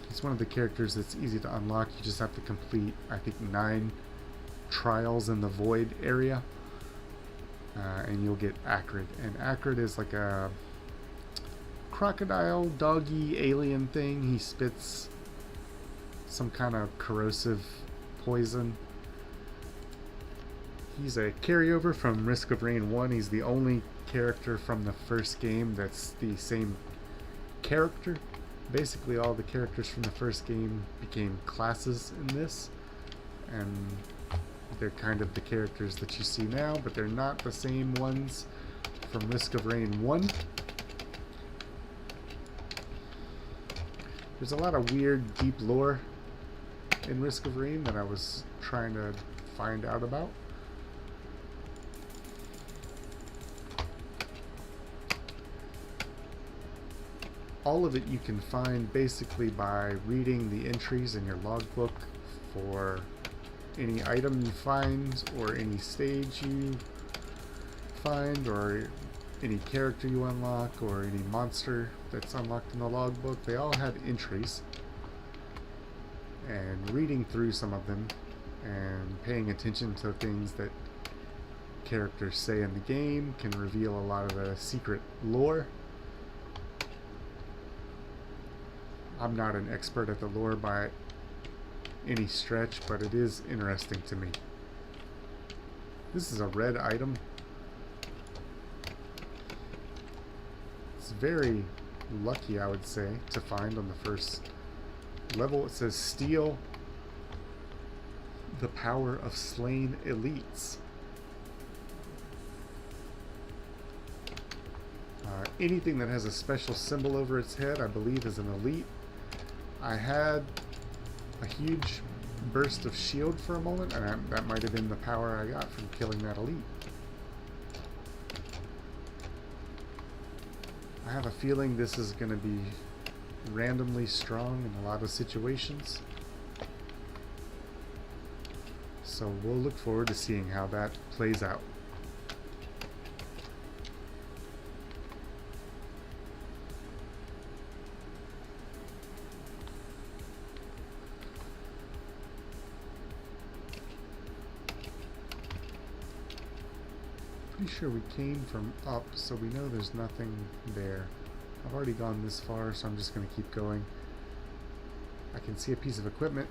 It's one of the characters that's easy to unlock. You just have to complete, I think, 9 trials in the void area, and you'll get Acrid. And Acrid is like a crocodile, doggy, alien thing. He spits some kind of corrosive poison. He's a carryover from Risk of Rain 1. He's the only character from the first game that's the same character. Basically all the characters from the first game became classes in this, and they're kind of the characters that you see now, but they're not the same ones from Risk of Rain 1. There's a lot of weird, deep lore in Risk of Rain that I was trying to find out about. All of it you can find basically by reading the entries in your logbook for any item you find, or any stage you find, or any character you unlock, or any monster that's unlocked in the logbook. They all have entries. And reading through some of them and paying attention to things that characters say in the game can reveal a lot of the secret lore. I'm not an expert at the lore by any stretch, but it is interesting to me. This is a red item. It's very lucky, I would say, to find on the first level. It says steal the power of slain elites. Anything that has a special symbol over its head, I believe, is an elite. I had a huge burst of shield for a moment, and that might have been the power I got from killing that elite. I have a feeling this is going to be randomly strong in a lot of situations, so we'll look forward to seeing how that plays out. Pretty sure we came from up, so we know there's nothing there. I've already gone this far, so I'm just going to keep going. I can see a piece of equipment.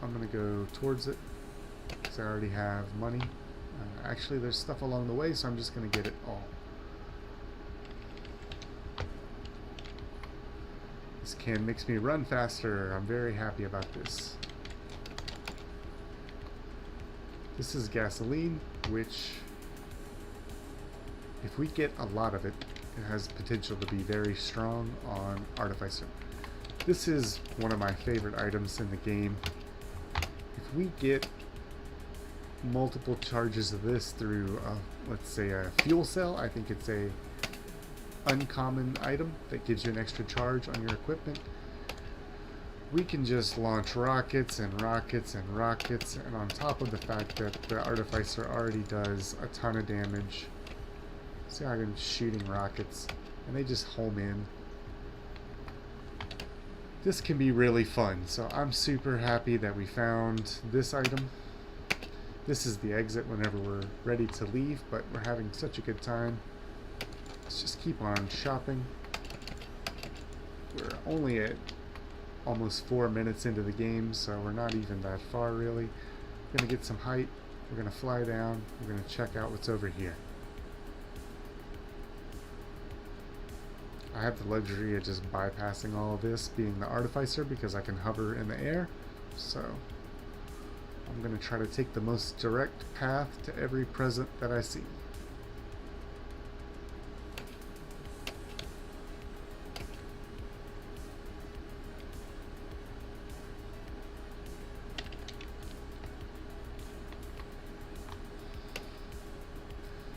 I'm going to go towards it because I already have money. Actually, there's stuff along the way, so I'm just going to get it all. This can makes me run faster. I'm very happy about this. This is gasoline, which, if we get a lot of it, it has potential to be very strong on Artificer. This is one of my favorite items in the game. If we get multiple charges of this through, let's say, a fuel cell, I think it's a uncommon item that gives you an extra charge on your equipment. We can just launch rockets and rockets and rockets, and on top of the fact that the Artificer already does a ton of damage. See how I'm shooting rockets and they just home in. This can be really fun, so I'm super happy that we found this item. This is the exit whenever we're ready to leave, but we're having such a good time. Let's just keep on shopping. We're only at almost 4 minutes into the game, so we're not even that far really. We're gonna get some height, we're gonna fly down, we're gonna check out what's over here. I have the luxury of just bypassing all of this being the Artificer because I can hover in the air, so I'm gonna try to take the most direct path to every present that I see.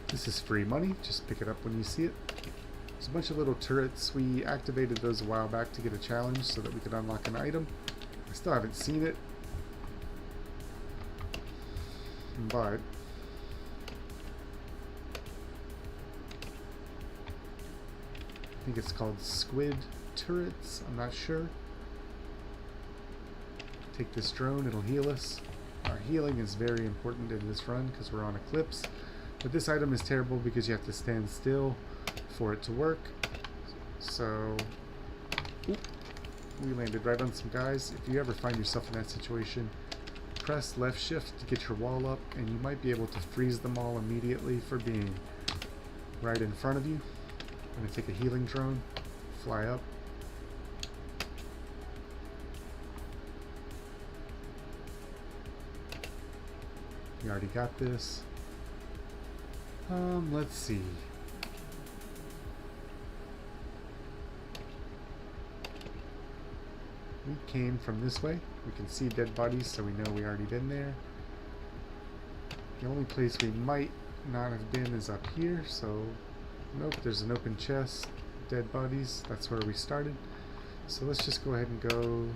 This is free money, just pick it up when you see it. There's a bunch of little turrets. We activated those a while back to get a challenge so that we could unlock an item. I still haven't seen it, but I think it's called squid turrets, I'm not sure. Take this drone, it'll heal us. Our healing is very important in this run because we're on Eclipse. But this item is terrible because you have to stand still for it to work. So, we landed right on some guys. If you ever find yourself in that situation, press left shift to get your wall up, and you might be able to freeze them all immediately for being right in front of you. I'm going to take a healing drone, fly up. We already got this. Let's see. We came from this way. We can see dead bodies, so we know we already been there. The only place we might not have been is up here, so nope, there's an open chest, dead bodies, that's where we started. So let's just go ahead and go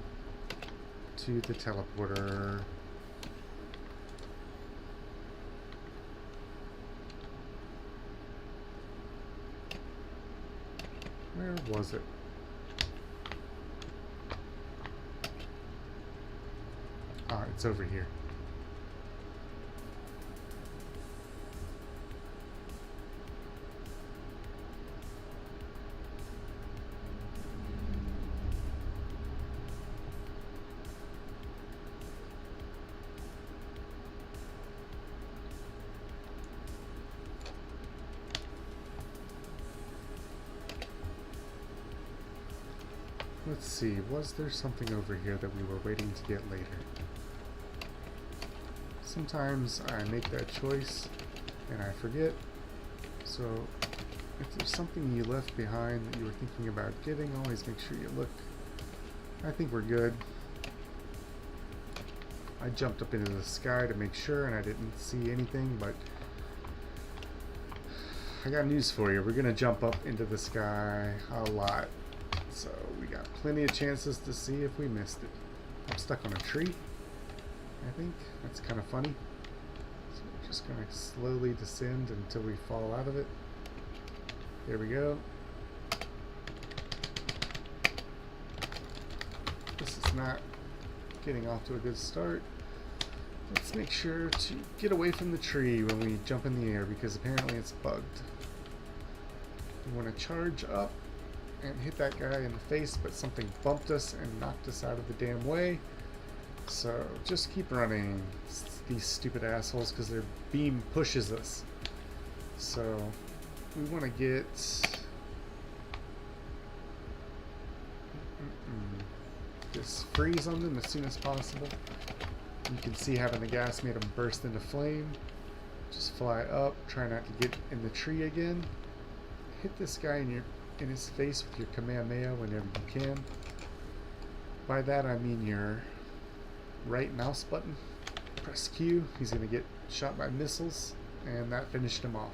to the teleporter. Where was it? Ah, it's over here. Let's see, was there something over here that we were waiting to get later? Sometimes I make that choice and I forget. So if there's something you left behind that you were thinking about getting, always make sure you look. I think we're good. I jumped up into the sky to make sure and I didn't see anything, but I got news for you. We're gonna jump up into the sky a lot. So we got plenty of chances to see if we missed it. I'm stuck on a tree, I think. That's kind of funny. So we're just going to slowly descend until we fall out of it. There we go. This is not getting off to a good start. Let's make sure to get away from the tree when we jump in the air because apparently it's bugged. We want to charge up and hit that guy in the face, but something bumped us and knocked us out of the damn way. So just keep running, these stupid assholes, because their beam pushes us. So we want to get this freeze on them as soon as possible. You can see having the gas made them burst into flame. Just fly up, try not to get in the tree again. Hit this guy in his face with your Kamehameha whenever you can. By that I mean your right mouse button. Press Q. He's going to get shot by missiles, and that finished him off.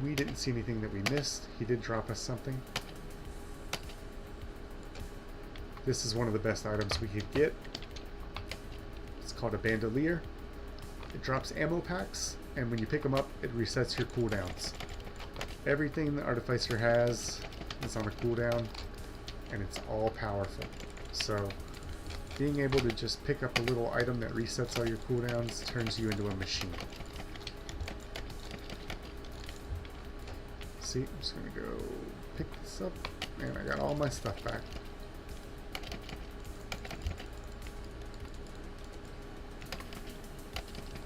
We didn't see anything that we missed. He did drop us something. This is one of the best items we could get. It's called a bandolier. It drops ammo packs, and when you pick them up, it resets your cooldowns. Everything the Artificer has is on a cooldown, and it's all powerful. So being able to just pick up a little item that resets all your cooldowns turns you into a machine. See, I'm just going to go pick this up, and I got all my stuff back.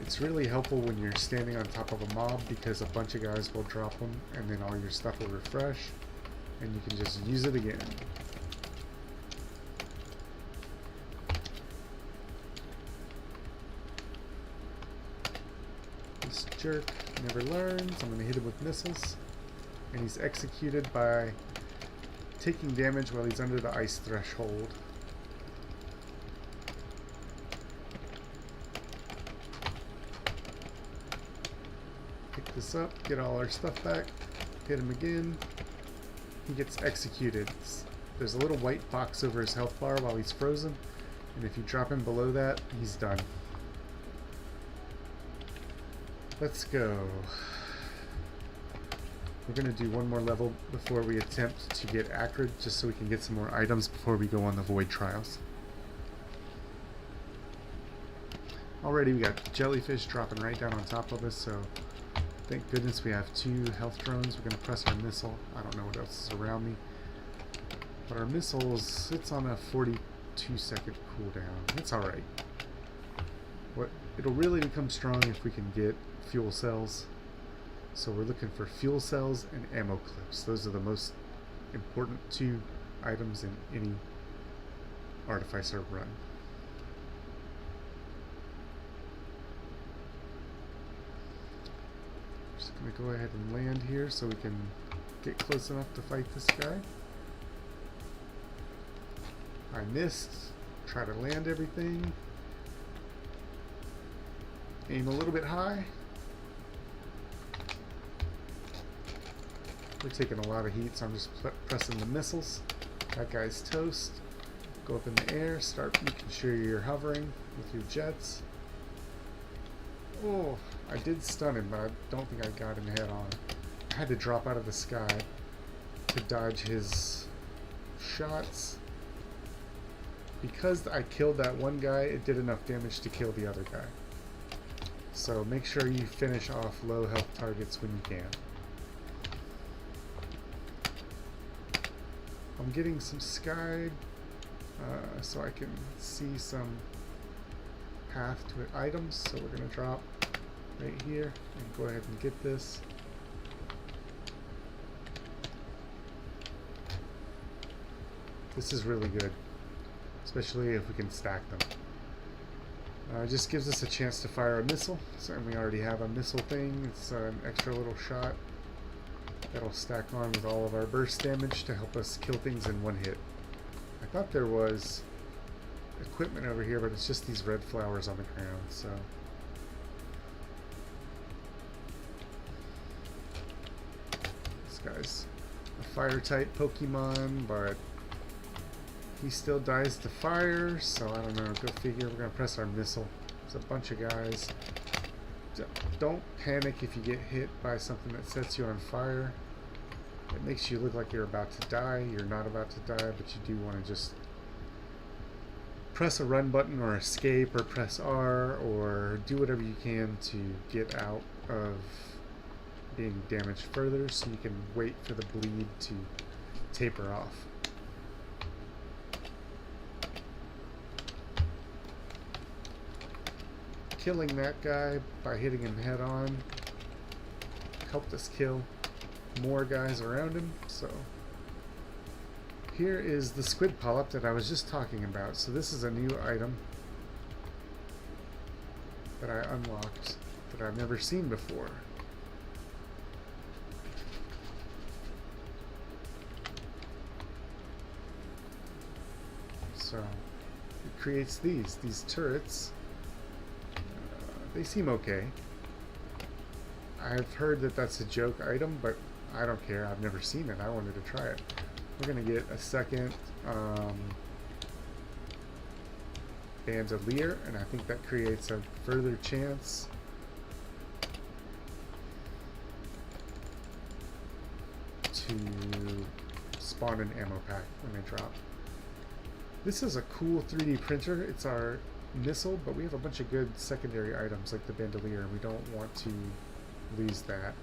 It's really helpful when you're standing on top of a mob because a bunch of guys will drop them, and then all your stuff will refresh, and you can just use it again. This jerk never learns. I'm going to hit him with missiles. And he's executed by taking damage while he's under the ice threshold. Pick this up, get all our stuff back, hit him again. He gets executed. There's a little white box over his health bar while he's frozen, and if you drop him below that, he's done. Let's go. We're going to do one more level before we attempt to get Acrid, just so we can get some more items before we go on the Void Trials. Already we got jellyfish dropping right down on top of us, so thank goodness we have 2 health drones. We're going to press our missile. I don't know what else is around me. But our missile sits on a 42-second cooldown. It's alright. It'll really become strong if we can get fuel cells. So we're looking for fuel cells and ammo clips. Those are the most important 2 items in any Artificer run. Just going to go ahead and land here so we can get close enough to fight this guy. I missed. Try to land everything. Aim a little bit high. We're taking a lot of heat, so I'm just pressing the missiles. That guy's toast. Go up in the air, start making sure you're hovering with your jets. Oh, I did stun him, but I don't think I got him head on. I had to drop out of the sky to dodge his shots. Because I killed that one guy, it did enough damage to kill the other guy. So make sure you finish off low health targets when you can. I'm getting some sky so I can see some path to items, so we're going to drop right here and go ahead and get this. This is really good, especially if we can stack them. It just gives us a chance to fire a missile, and we already have a missile thing. It's an extra little shot that'll stack on with all of our burst damage to help us kill things in one hit. I thought there was equipment over here, but it's just these red flowers on the ground, so. This guy's a fire type Pokemon, but he still dies to fire, so I don't know, go figure. We're gonna press our missile. There's a bunch of guys. Don't panic if you get hit by something that sets you on fire. It makes you look like you're about to die. You're not about to die, but you do want to just press a run button or escape or press R or do whatever you can to get out of being damaged further, so you can wait for the bleed to taper off. Killing that guy by hitting him head on helped us kill more guys around him. So here is the squid polyp that I was just talking about. So this is a new item that I unlocked that I've never seen before. So it creates these turrets. They seem okay. I've heard that that's a joke item, but I don't care. I've never seen it. I wanted to try it. We're going to get a second bandolier, and I think that creates a further chance to spawn an ammo pack when they drop. This is a cool 3D printer. It's our missile, but we have a bunch of good secondary items like the bandolier, and we don't want to lose that.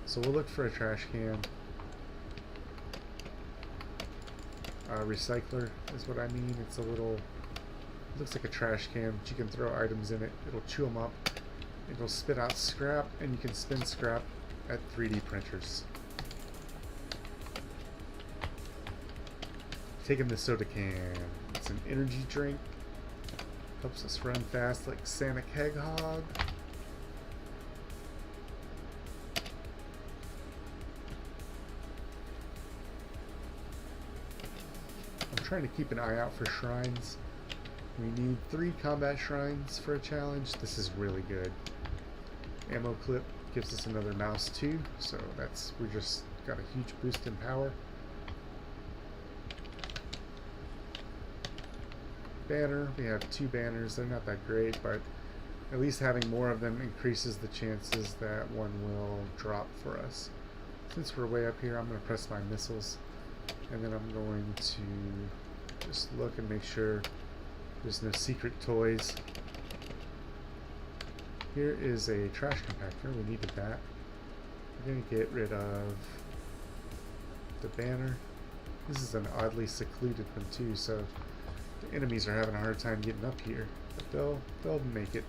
So we'll look for a trash can. Recycler is what I mean. It's a little, looks like a trash can, but you can throw items in it. It'll chew them up. It'll spit out scrap, and you can spin scrap at 3D printers. Taking the soda can. It's an energy drink. Helps us run fast like Sonic Hedgehog. I'm trying to keep an eye out for shrines. We need 3 combat shrines for a challenge. This is really good. Ammo clip gives us another mouse too, so we just got a huge boost in power. Banner, we have 2 banners. They're not that great, but at least having more of them increases the chances that one will drop for us. Since we're way up here, I'm going to press my missiles, and then I'm going to just look and make sure there's no secret toys. Here is a trash compactor. We needed that. We're going to get rid of the banner. This is an oddly secluded one too, so the enemies are having a hard time getting up here, but they'll make it.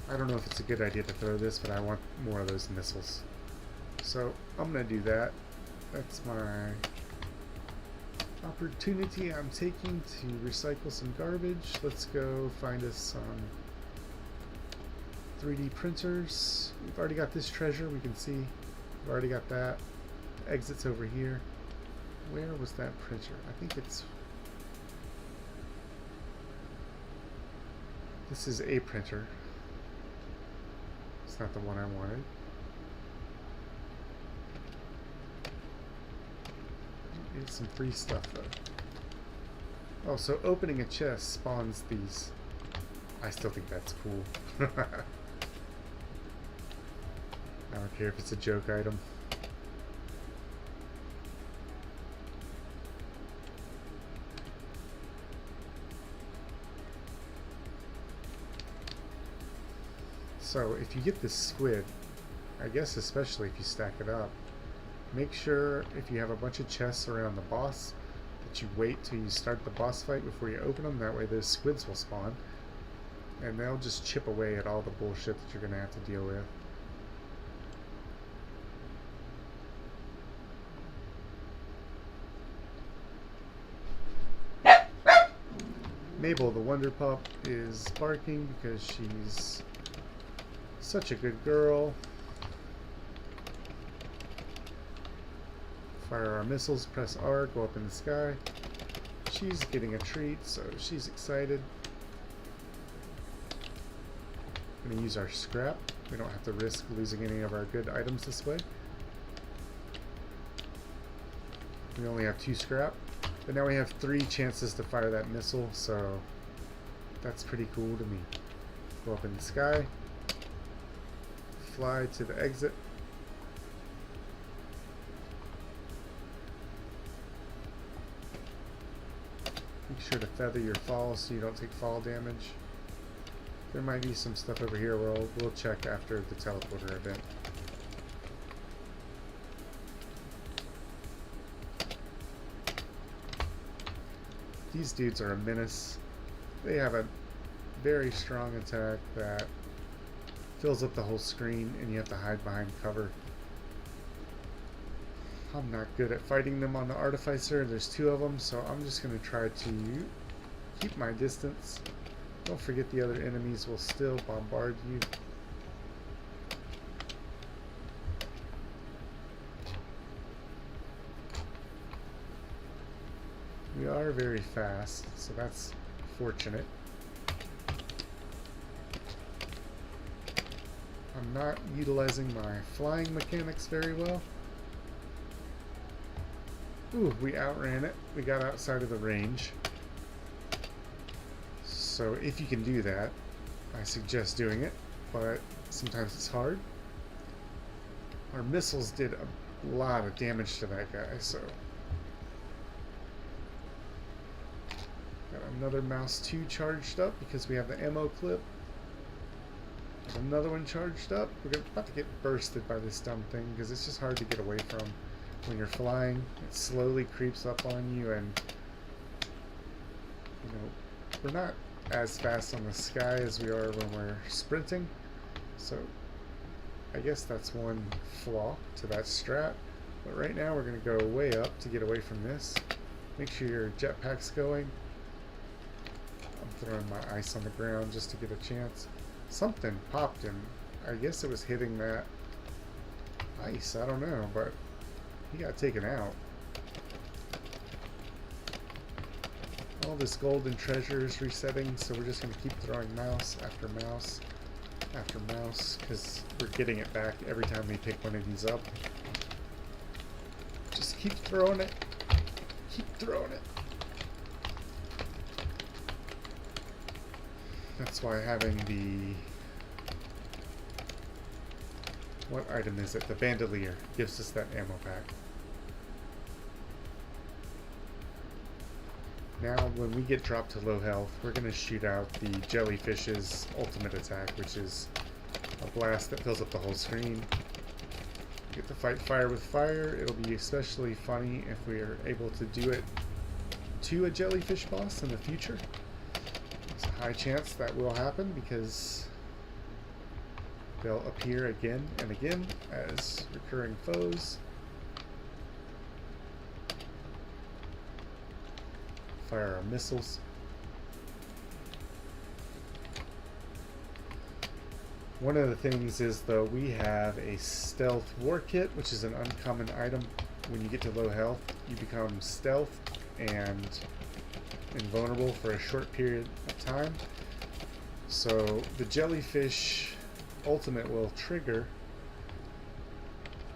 I don't know if it's a good idea to throw this, but I want more of those missiles. So I'm going to do that. That's my opportunity I'm taking to recycle some garbage. Let's go find us some 3D printers. We've already got this treasure, we can see. We've already got that. The exit's over here. Where was that printer? I think it's... This is a printer. It's not the one I wanted. Need some free stuff though. Oh, so opening a chest spawns these. I still think that's cool. I don't care if it's a joke item. So if you get this squid, I guess especially if you stack it up, make sure if you have a bunch of chests around the boss that you wait till you start the boss fight before you open them. That way those squids will spawn and they'll just chip away at all the bullshit that you're going to have to deal with. Mabel the Wonder Pup is barking because she's such a good girl. Fire our missiles, press R, go up in the sky. She's getting a treat, so she's excited. I'm going to use our scrap. We don't have to risk losing any of our good items this way. We only have 2 scrap, but now we have 3 chances to fire that missile, so that's pretty cool to me. Go up in the sky, fly to the exit. Make sure to feather your fall so you don't take fall damage. There might be some stuff over here we'll check after the teleporter event. These dudes are a menace. They have a very strong attack that fills up the whole screen and you have to hide behind cover. I'm not good at fighting them on the Artificer. There's 2 of them, so I'm just going to try to keep my distance. Don't forget the other enemies will still bombard you. We are very fast, so that's fortunate. I'm not utilizing my flying mechanics very well. Ooh, we outran it. We got outside of the range. So if you can do that, I suggest doing it, but sometimes it's hard. Our missiles did a lot of damage to that guy, so... Got another mouse 2 charged up because we have the ammo clip. There's another one charged up. We're about to get bursted by this dumb thing because it's just hard to get away from. When you're flying, it slowly creeps up on you, and you know, we're not as fast on the sky as we are when we're sprinting, so I guess that's one flaw to that strat. But right now we're going to go way up to get away from this. Make sure your jetpack's going. I'm throwing my ice on the ground just to get a chance. Something popped and I guess it was hitting that ice, I don't know, but he got taken out. All this golden treasure is resetting, so we're just going to keep throwing mouse after mouse after mouse because we're getting it back every time we pick one of these up. Just keep throwing it. Keep throwing it. That's why having the... What item is it? The bandolier gives us that ammo pack. Now, when we get dropped to low health, we're going to shoot out the jellyfish's ultimate attack, which is a blast that fills up the whole screen. We get to fight fire with fire. It'll be especially funny if we are able to do it to a jellyfish boss in the future. There's a high chance that will happen because they'll appear again and again as recurring foes. Fire our missiles. One of the things is, though, we have a stealth war kit, which is an uncommon item. When you get to low health, you become stealth and invulnerable for a short period of time. So the jellyfish ultimate will trigger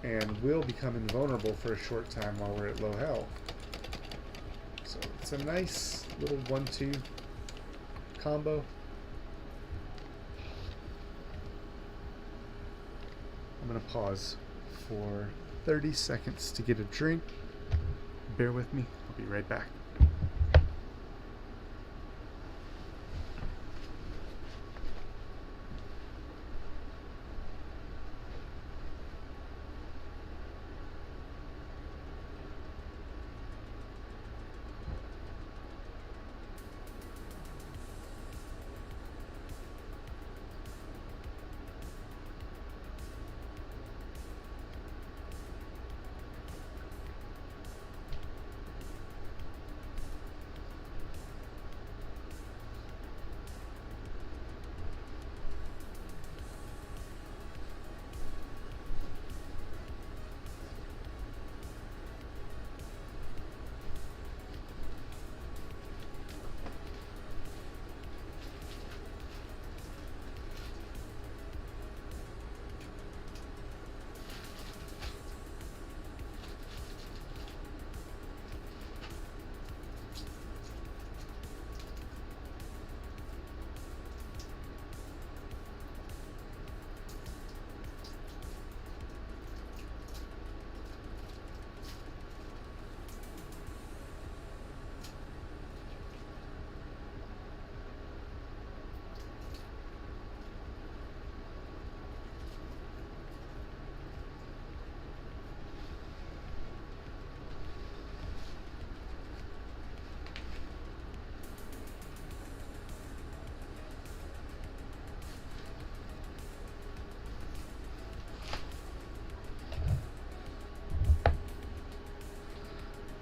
and will become invulnerable for a short time while we're at low health. So it's a nice little 1-2 combo. I'm going to pause for 30 seconds to get a drink. Bear with me. I'll be right back.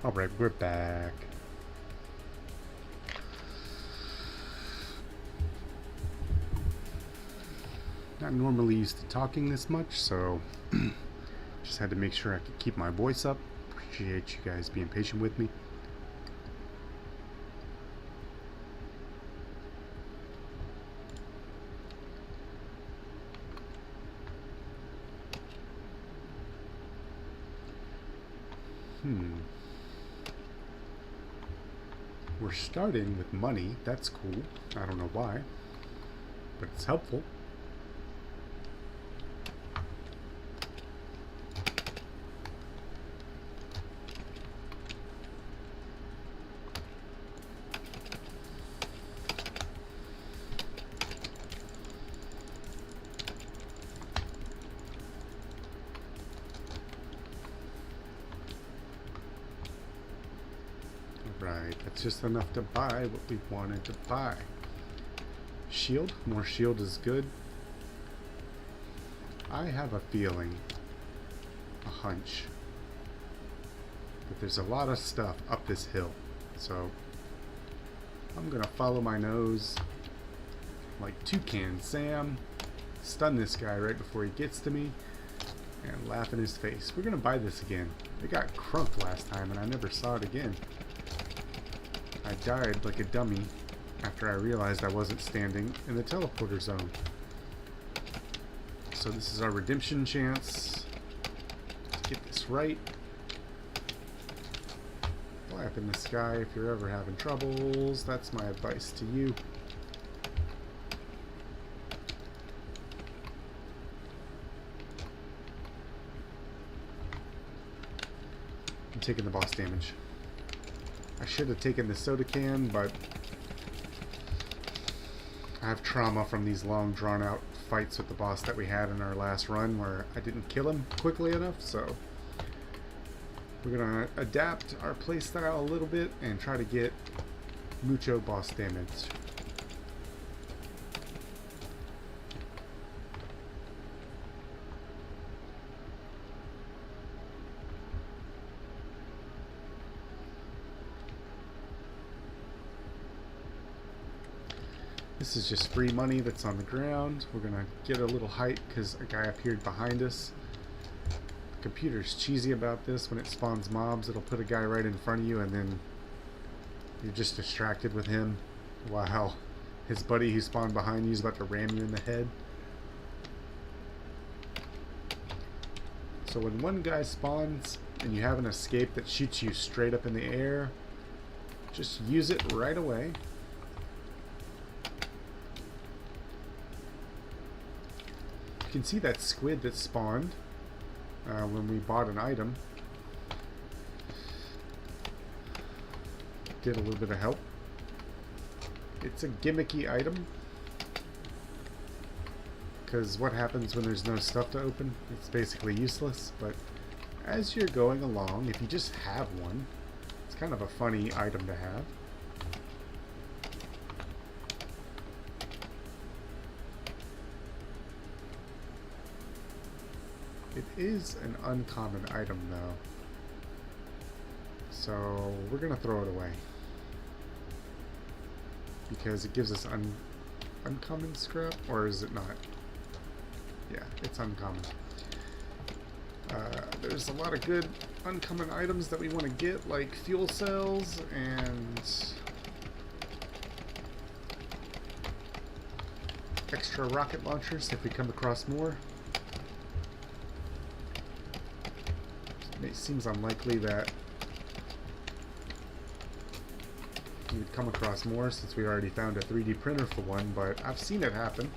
Alright, we're back. Not normally used to talking this much, so just had to make sure I could keep my voice up. Appreciate you guys being patient with me. We're starting with money. That's cool. I don't know why, but it's helpful. Right, that's just enough to buy what we wanted to buy. Shield, more shield is good. I have a feeling, a hunch, that there's a lot of stuff up this hill. So I'm gonna follow my nose like Toucan Sam, stun this guy right before he gets to me, and laugh in his face. We're gonna buy this again. It got crunked last time and I never saw it again. I died like a dummy after I realized I wasn't standing in the teleporter zone. So this is our redemption chance to get this right. Laugh in the sky if you're ever having troubles. That's my advice to you. I'm taking the boss damage. I should have taken the soda can, but I have trauma from these long drawn-out fights with the boss that we had in our last run where I didn't kill him quickly enough, so we're going to adapt our playstyle a little bit and try to get mucho boss damage. This is just free money that's on the ground. We're gonna get a little height because a guy appeared behind us. The computer's cheesy about this. When it spawns mobs, it'll put a guy right in front of you and then you're just distracted with him while his buddy who spawned behind you is about to ram you in the head. So when one guy spawns and you have an escape that shoots you straight up in the air, just use it right away. You can see that squid that spawned when we bought an item. Did a little bit of help. It's a gimmicky item because what happens when there's no stuff to open? It's basically useless, but as you're going along, if you just have one, it's kind of a funny item to have. It is an uncommon item though, so we're gonna throw it away because it gives us uncommon scrap, or is it not? Yeah, it's uncommon. There's a lot of good uncommon items that we want to get, like fuel cells and extra rocket launchers if we come across more. It seems unlikely that you would come across more since we already found a 3D printer for one, but I've seen it happen.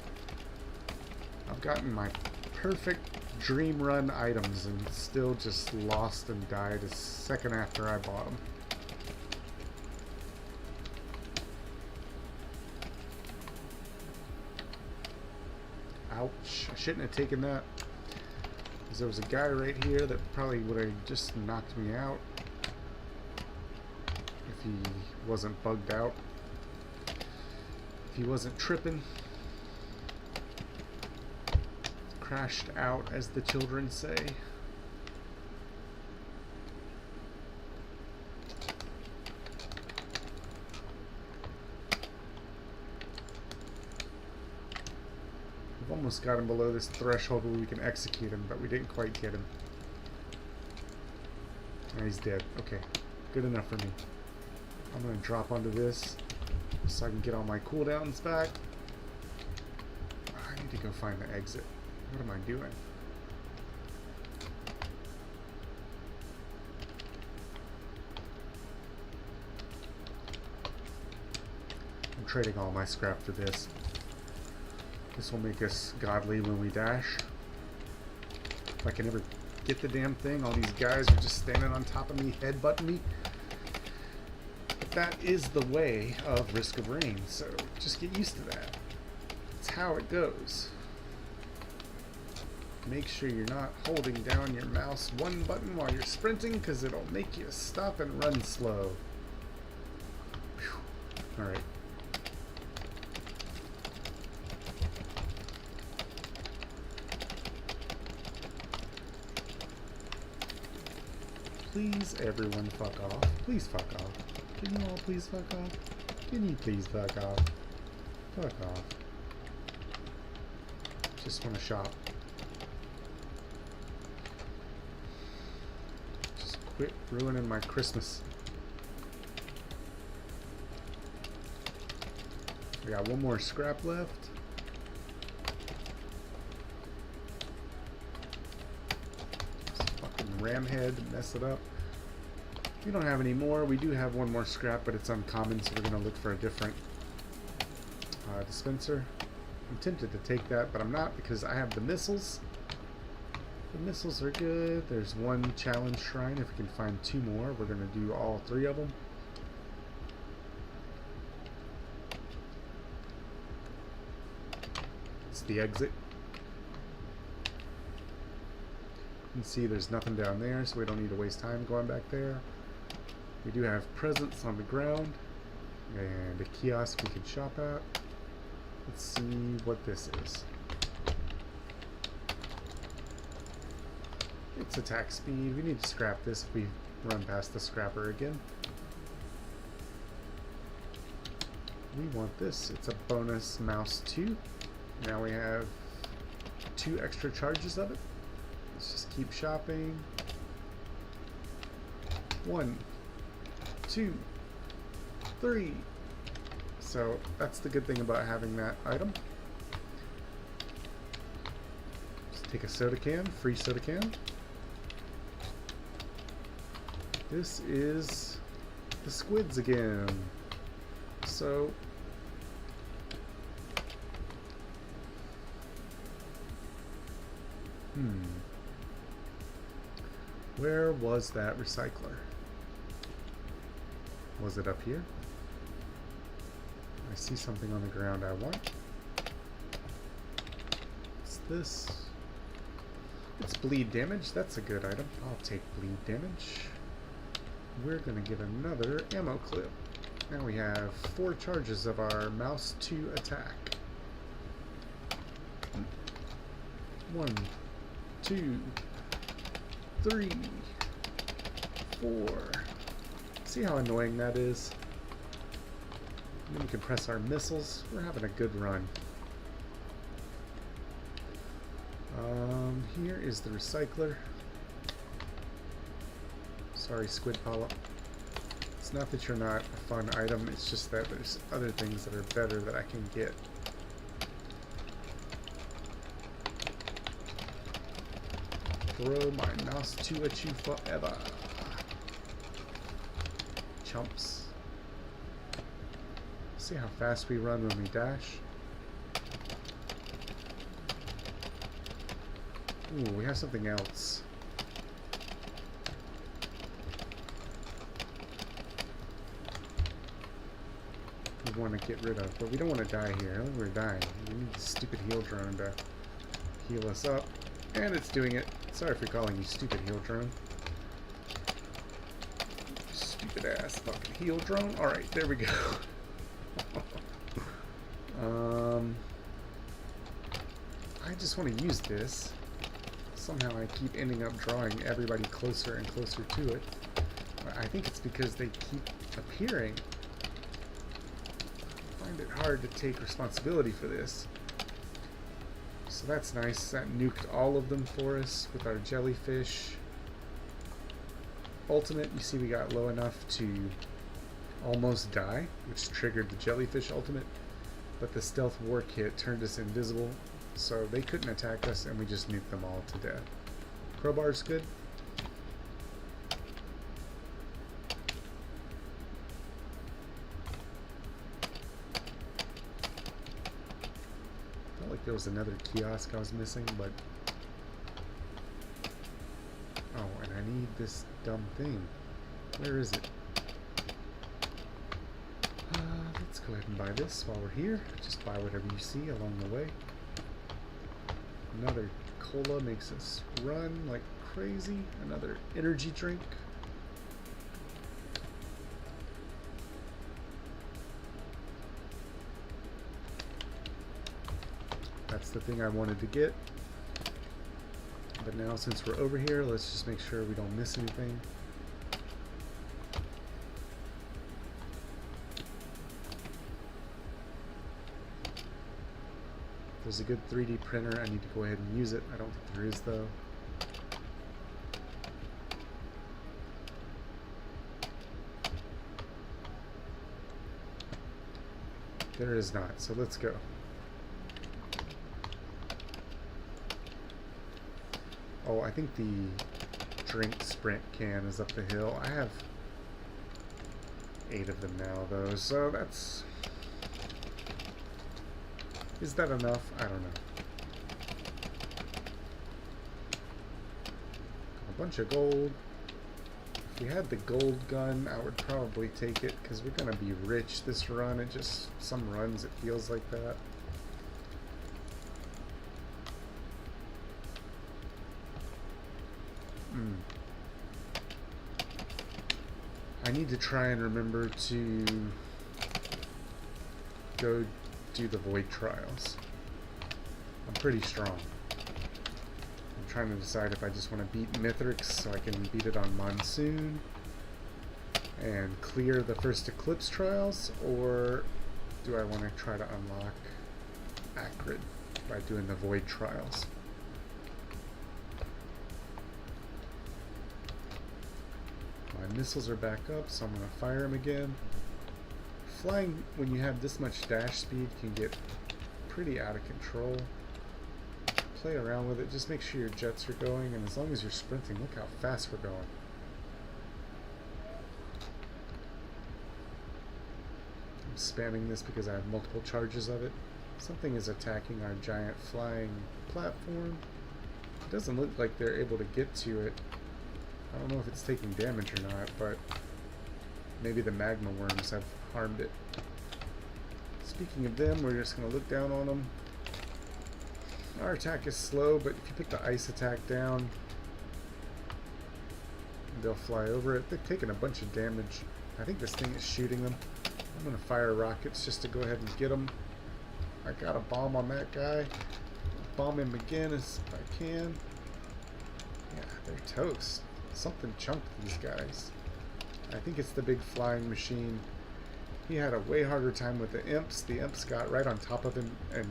I've gotten my perfect dream run items and still just lost and died a second after I bought them. Ouch, I shouldn't have taken that. There was a guy right here that probably would have just knocked me out if he wasn't bugged out, if he wasn't tripping. Crashed out, as the children say. Almost got him below this threshold where we can execute him, but we didn't quite get him. And he's dead. Okay, good enough for me. I'm going to drop onto this so I can get all my cooldowns back. I need to go find the exit. What am I doing? I'm trading all my scrap for this. This will make us godly when we dash. If I can ever get the damn thing, all these guys are just standing on top of me, headbutting me. But that is the way of Risk of Rain, so just get used to that. It's how it goes. Make sure you're not holding down your mouse one button while you're sprinting, because it'll make you stop and run slow. Alright. Please, everyone, fuck off. Please fuck off. Can you all please fuck off? Can you please fuck off? Fuck off. Just want to shop. Just quit ruining my Christmas. I got one more scrap left. Ramhead, mess it up. We don't have any more. We do have one more scrap, but it's uncommon, so we're going to look for a different dispenser. I'm tempted to take that, but I'm not, because I have the missiles. The missiles are good. There's one challenge shrine. If we can find two more, we're going to do all three of them. It's the exit. You can see there's nothing down there, so we don't need to waste time going back there. We do have presents on the ground and a kiosk we can shop at. Let's see what this is. It's attack speed. We need to scrap this if we run past the scrapper again. We want this. It's a bonus mouse 2. Now we have 2 extra charges of it. Let's just keep shopping. 1, 2, 3. So that's the good thing about having that item. Just take a soda can, free soda can. This is the squids again. So where was that recycler? Was it up here? I see something on the ground I want. What's this? It's bleed damage. That's a good item. I'll take bleed damage. We're going to get another ammo clip. Now we have 4 charges of our mouse 2 attack. 1, 2, 3, 4. See how annoying that is? And then we can press our missiles. We're having a good run. Here is the recycler. Sorry, squid polyp. It's not that you're not a fun item, it's just that there's other things that are better that I can get. Throw my mouse to at you forever. Chumps. See how fast we run when we dash. Ooh, we have something else. We want to get rid of, but we don't want to die here. I don't think we're dying. We need the stupid heal drone to heal us up. And it's doing it. Sorry for calling you stupid heal drone. Stupid ass fucking heal drone. Alright, there we go. I just want to use this. Somehow I keep ending up drawing everybody closer and closer to it. I think it's because they keep appearing. I find it hard to take responsibility for this. So that's nice. That nuked all of them for us with our jellyfish. Ultimate, you see we got low enough to almost die, which triggered the jellyfish ultimate. But the stealth war kit turned us invisible, so they couldn't attack us, and we just nuked them all to death. Crowbar's good. Felt like there was another kiosk I was missing, but... Oh, and I need this dumb thing. Where is it? Let's go ahead and buy this while we're here. Just buy whatever you see along the way. Another cola makes us run like crazy. Another energy drink. That's the thing I wanted to get. But now since we're over here, let's just make sure we don't miss anything. There's a good 3D printer. I need to go ahead and use it. I don't think there is, though. There is not, so let's go. Oh, I think the drink sprint can is up the hill. I have 8 of them now, though, so that's... Is that enough? I don't know. A bunch of gold. If we had the gold gun, I would probably take it, because we're going to be rich this run. It just, some runs it feels like that. I need to try and remember to go do the void trials. I'm pretty strong. I'm trying to decide if I just want to beat Mithrix so I can beat it on Monsoon and clear the first Eclipse trials, or do I want to try to unlock Acrid by doing the void trials. My missiles are back up, so I'm going to fire them again. Flying, when you have this much dash speed, can get pretty out of control. Play around with it, just make sure your jets are going, and as long as you're sprinting, look how fast we're going. I'm spamming this because I have multiple charges of it. Something is attacking our giant flying platform. It doesn't look like they're able to get to it. I don't know if it's taking damage or not, but maybe the magma worms have harmed it. Speaking of them, we're just going to look down on them. Our attack is slow, but if you put the ice attack down, they'll fly over it. They've taken a bunch of damage. I think this thing is shooting them. I'm going to fire rockets just to go ahead and get them. I got a bomb on that guy. Bomb him again as I can. Yeah, they're toast. Something chunked these guys. I think it's the big flying machine. He had a way harder time with the imps. The imps got right on top of him and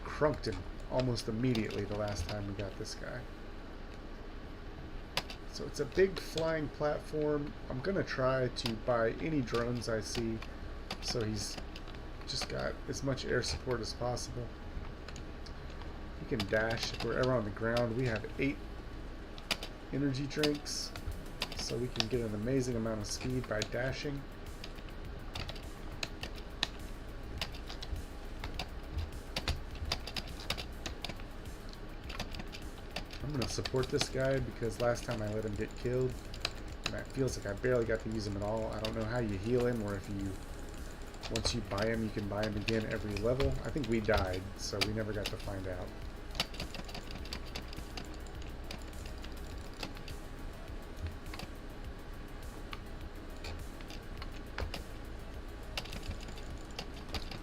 crunked him almost immediately the last time we got this guy. So it's a big flying platform. I'm going to try to buy any drones I see so he's just got as much air support as possible. He can dash if we're ever on the ground. We have 8 energy drinks, so we can get an amazing amount of speed by dashing. I'm going to support this guy because last time I let him get killed, and it feels like I barely got to use him at all. I don't know how you heal him, or if you, once you buy him, you can buy him again every level. I think we died, so we never got to find out.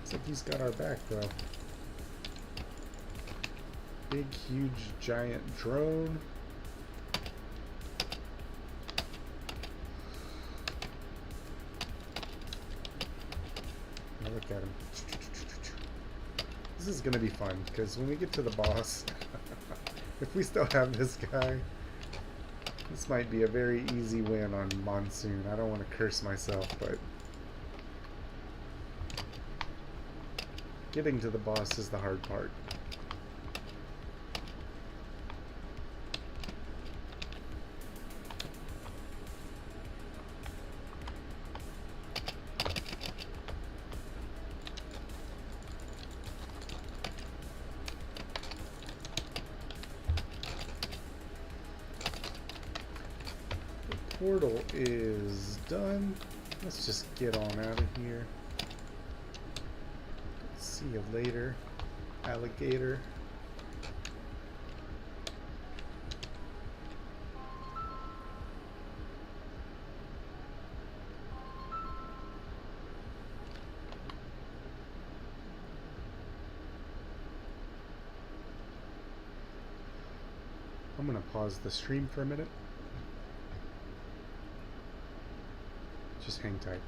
Looks like he's got our back, though. Big, huge, giant drone. Now look at him. This is going to be fun, because when we get to the boss, if we still have this guy, this might be a very easy win on Monsoon. I don't want to curse myself, but getting to the boss is the hard part. Portal is done. Let's just get on out of here. See you later, alligator. I'm gonna pause the stream for a minute. Just hang tight.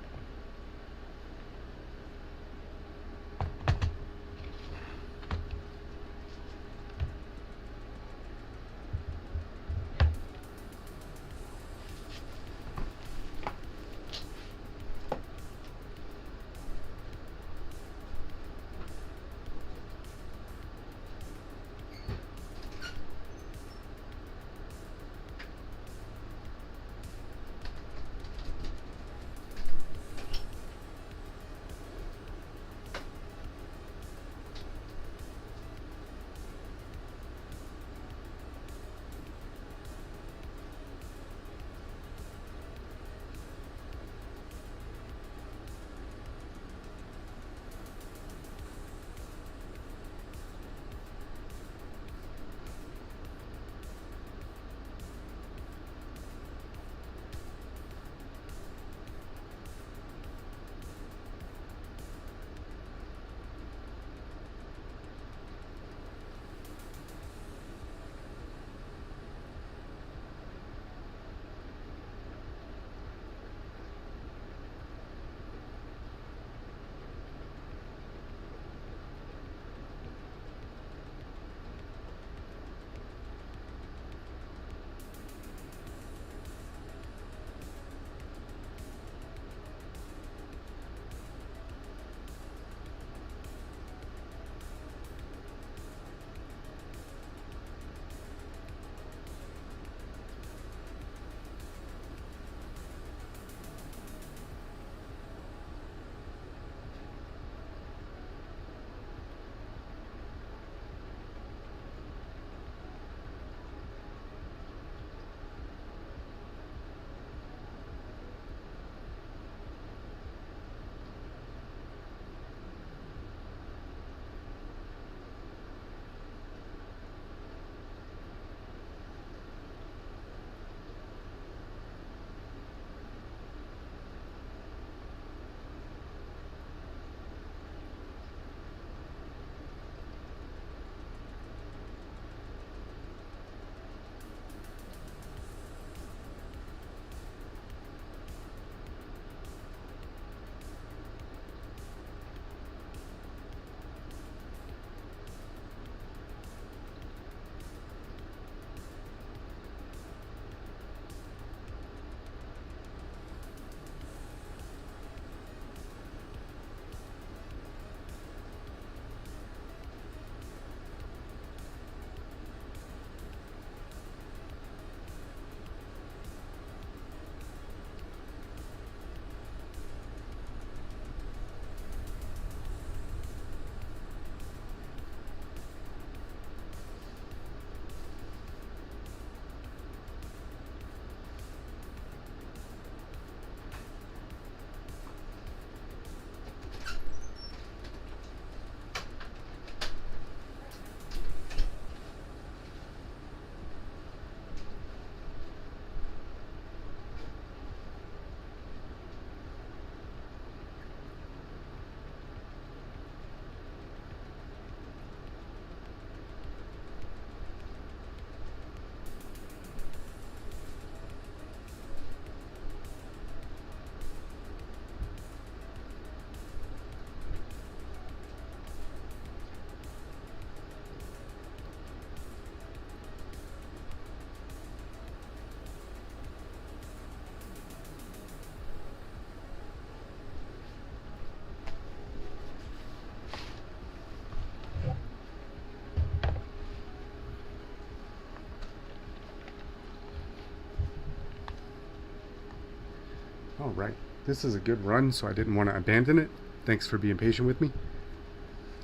Alright, this is a good run, so I didn't want to abandon it. Thanks for being patient with me.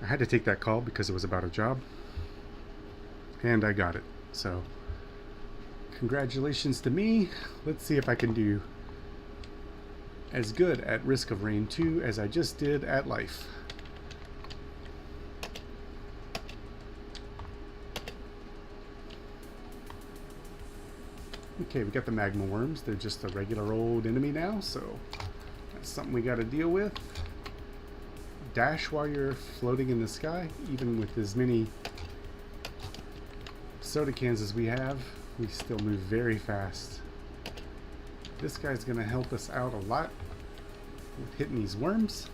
I had to take that call because it was about a job. And I got it. So, congratulations to me. Let's see if I can do as good at Risk of Rain 2 as I just did at Life. Okay, we got the magma worms. They're just a regular old enemy now, so that's something we got to deal with. Dash while you're floating in the sky. Even with as many soda cans as we have, we still move very fast. This guy's going to help us out a lot with hitting these worms.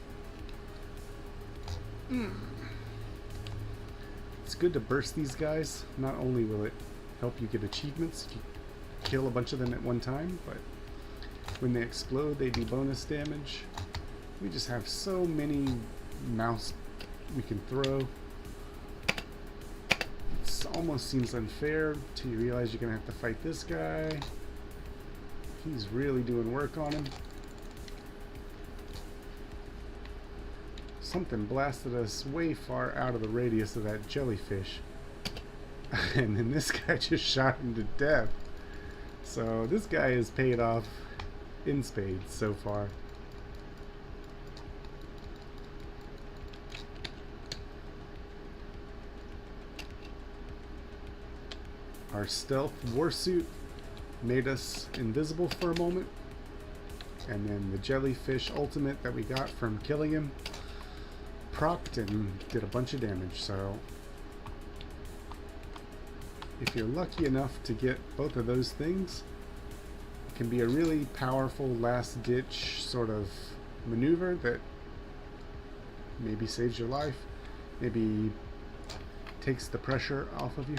It's good to burst these guys. Not only will it help you get achievements if you kill a bunch of them at one time, but when they explode, they do bonus damage. We just have so many mouse we can throw. It almost seems unfair till you realize you're gonna have to fight this guy. He's really doing work on him. Something blasted us way far out of the radius of that jellyfish. And then this guy just shot him to death. So this guy is paid off in spades so far. Our stealth warsuit made us invisible for a moment, and then the jellyfish ultimate that we got from killing him procced and did a bunch of damage. So if you're lucky enough to get both of those things, it can be a really powerful last-ditch sort of maneuver that maybe saves your life, maybe takes the pressure off of you.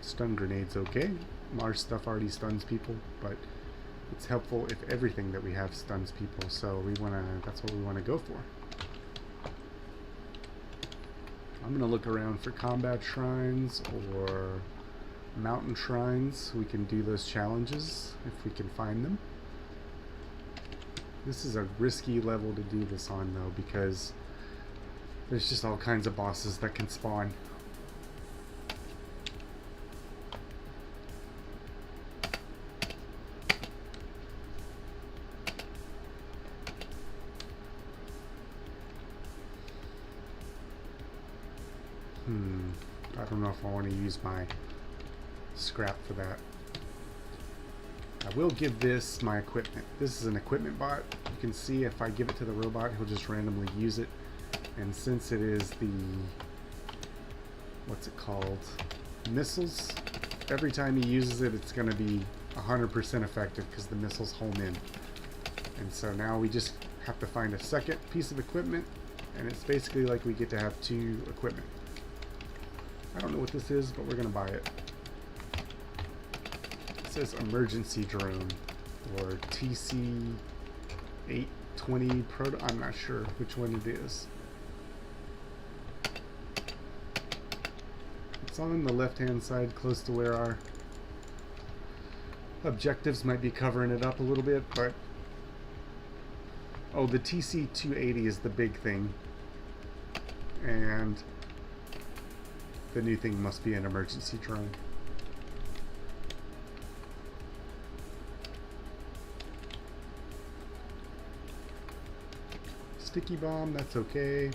Stun grenades, okay. Mars stuff already stuns people, but it's helpful if everything that we have stuns people, so that's what we wanna go for. I'm gonna look around for combat shrines or mountain shrines. We can do those challenges if we can find them. This is a risky level to do this on though, because there's just all kinds of bosses that can spawn. I don't know if I want to use my scrap for that. I will give this my equipment. This is an equipment bot. You can see if I give it to the robot, he'll just randomly use it. And since it is the, what's it called, missiles, every time he uses it, it's going to be 100% effective because the missiles home in. And so now we just have to find a second piece of equipment, and it's basically like we get to have 2 equipment. I don't know what this is, but we're gonna buy it. It says emergency drone or TC-820 proto. I'm not sure which one it is. It's on the left-hand side, close to where our objectives might be covering it up a little bit, but oh, the TC-280 is the big thing, and the new thing must be an emergency drone. Sticky bomb, that's okay. I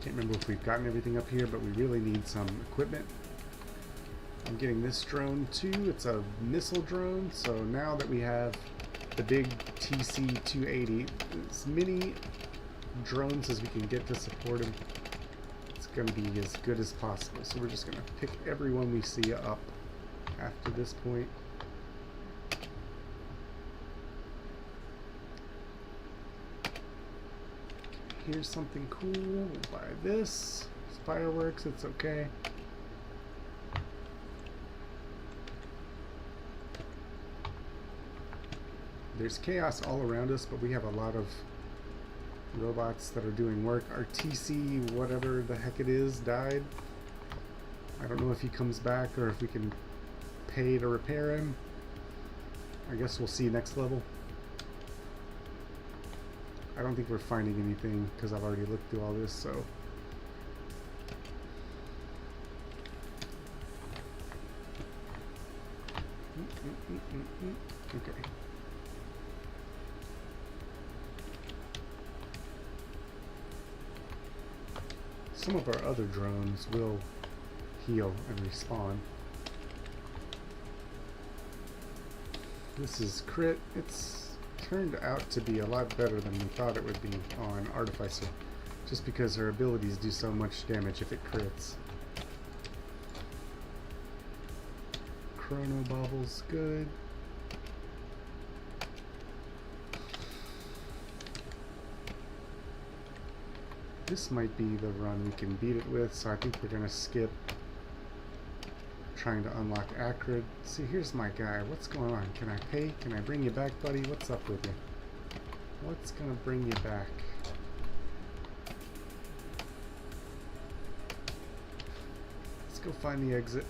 can't remember if we've gotten everything up here, but we really need some equipment. I'm getting this drone too. It's a missile drone, so now that we have the big TC-280, as many drones as we can get to support him, going to be as good as possible. So we're just going to pick everyone we see up after this point. Here's something cool. We'll buy this. It's fireworks, it's okay. There's chaos all around us, but we have a lot of robots that are doing work. Our TC, whatever the heck it is, died. I don't know if he comes back or if we can pay to repair him. I guess we'll see next level. I don't think we're finding anything because I've already looked through all this, so. Okay. Some of our other drones will heal and respawn. This is crit. It's turned out to be a lot better than we thought it would be on Artificer, just because her abilities do so much damage if it crits. Chrono Bobble's good. This might be the run we can beat it with, so I think we're going to skip trying to unlock Acrid. See, here's my guy. What's going on? Can I pay? Can I bring you back, buddy? What's up with you? What's going to bring you back? Let's go find the exit.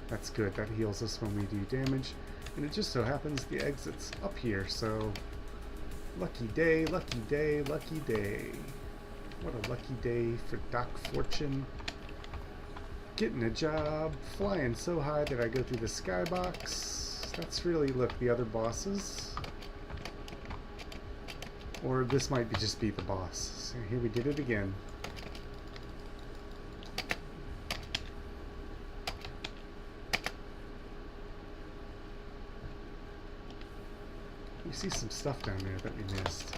That's good. That heals us when we do damage. And it just so happens the exit's up here, so lucky day, lucky day, lucky day. What a lucky day for Doc Fortune. Getting a job, flying so high that I go through the skybox. That's really, look, the other bosses. Or this might be just be the boss. So here we did it again. We see some stuff down there that we missed.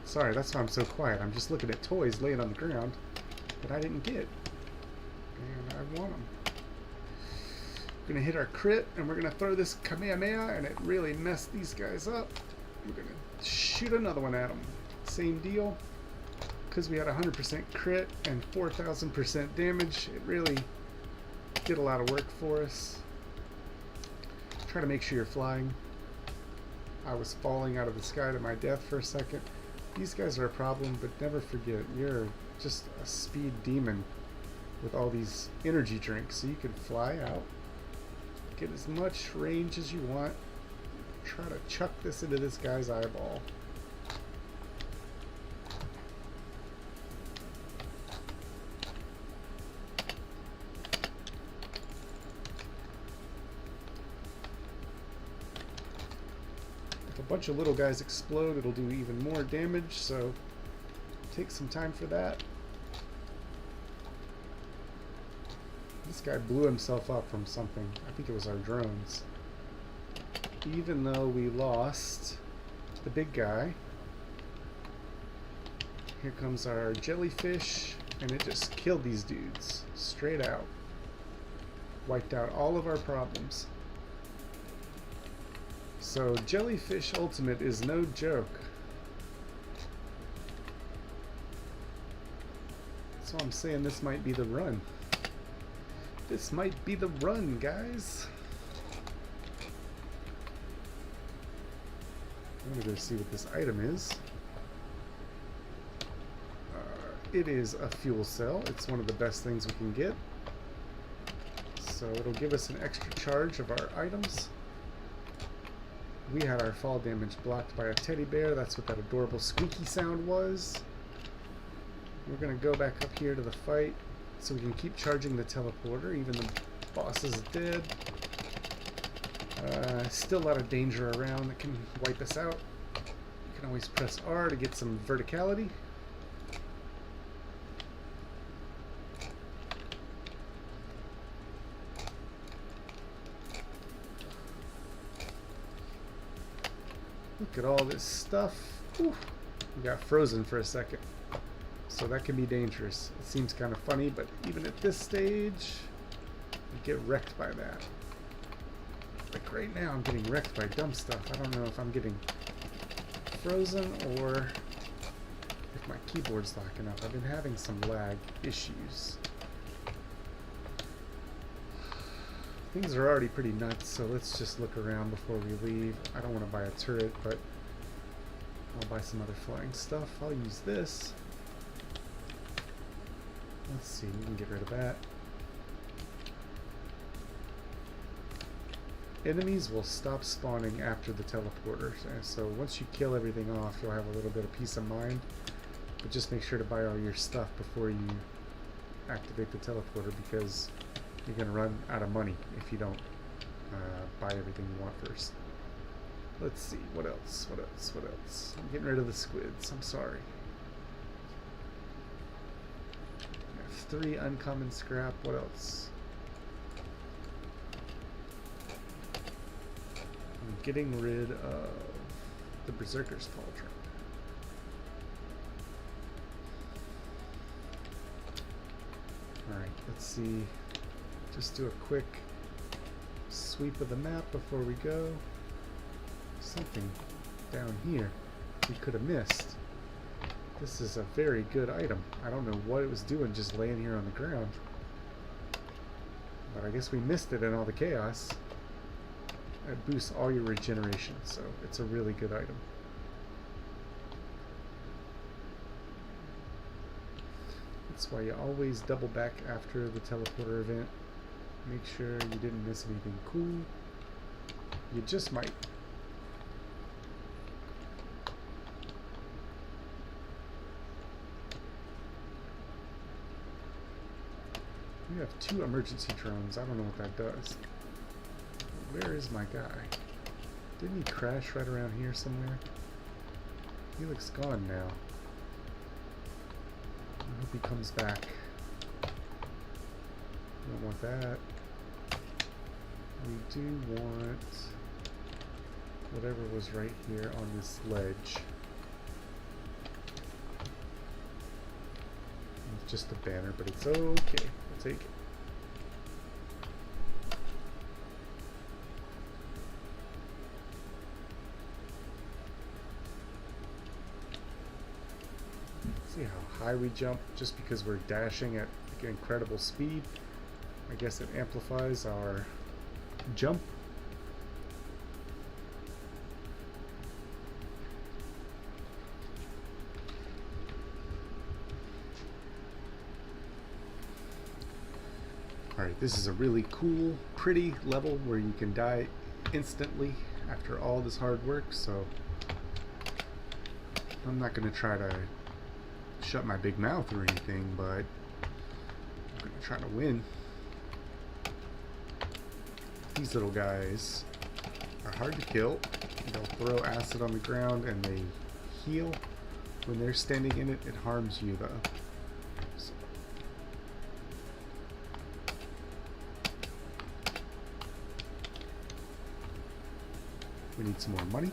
Sorry, that's why I'm so quiet. I'm just looking at toys laying on the ground that I didn't get. And I want them. We're going to hit our crit, and we're going to throw this Kamehameha, and it really messed these guys up. We're going to shoot another one at them. Same deal. Because we had 100% crit and 4,000% damage, it really did a lot of work for us. Try to make sure you're flying. I was falling out of the sky to my death for a second. These guys are a problem, but never forget, you're just a speed demon with all these energy drinks, so you can fly out, get as much range as you want, try to chuck this into this guy's eyeball. A bunch of little guys explode, it'll do even more damage, so take some time for that. This guy blew himself up from something. I think it was our drones. Even though we lost the big guy, here comes our jellyfish, and it just killed these dudes straight out. Wiped out all of our problems. So Jellyfish Ultimate is no joke. So I'm saying this might be the run. This might be the run, guys. I'm gonna go see what this item is. It is a fuel cell. It's one of the best things we can get. So it'll give us an extra charge of our items. We had our fall damage blocked by a teddy bear. That's what that adorable squeaky sound was. We're going to go back up here to the fight so we can keep charging the teleporter even the boss is dead. Still a lot of danger around that can wipe us out. You can always press R to get some verticality. Look at all this stuff. Whew. We got frozen for a second. So that can be dangerous. It seems kind of funny, but even at this stage, you get wrecked by that. Like right now, I'm getting wrecked by dumb stuff. I don't know if I'm getting frozen or if my keyboard's locking up. I've been having some lag issues. Things are already pretty nuts, so let's just look around before we leave. I don't want to buy a turret, but I'll buy some other flying stuff. I'll use this. Let's see, we can get rid of that. Enemies will stop spawning after the teleporters, and so once you kill everything off, you'll have a little bit of peace of mind. But just make sure to buy all your stuff before you activate the teleporter, because you're going to run out of money if you don't buy everything you want first. Let's see, what else? What else? What else? I'm getting rid of the squids. I'm sorry. I have 3 uncommon scrap. What else? I'm getting rid of the Berserker's Pauldron. Alright, let's see. Just do a quick sweep of the map before we go. Something down here we could have missed. This is a very good item. I don't know what it was doing just laying here on the ground. But I guess we missed it in all the chaos. It boosts all your regeneration, so it's a really good item. That's why you always double back after the teleporter event. Make sure you didn't miss anything cool. You just might. We have 2 emergency drones. I don't know what that does. Where is my guy? Didn't he crash right around here somewhere? He looks gone now. I hope he comes back. Don't want that. We do want whatever was right here on this ledge. It's just a banner, but it's okay. We'll take it. See how high we jump just because we're dashing at incredible speed. I guess it amplifies our jump. Alright, this is a really cool, pretty level where you can die instantly after all this hard work, so I'm not going to try to shut my big mouth or anything, but I'm going to try to win. These little guys are hard to kill. They'll throw acid on the ground and they heal. When they're standing in it, it harms you though. So. We need some more money.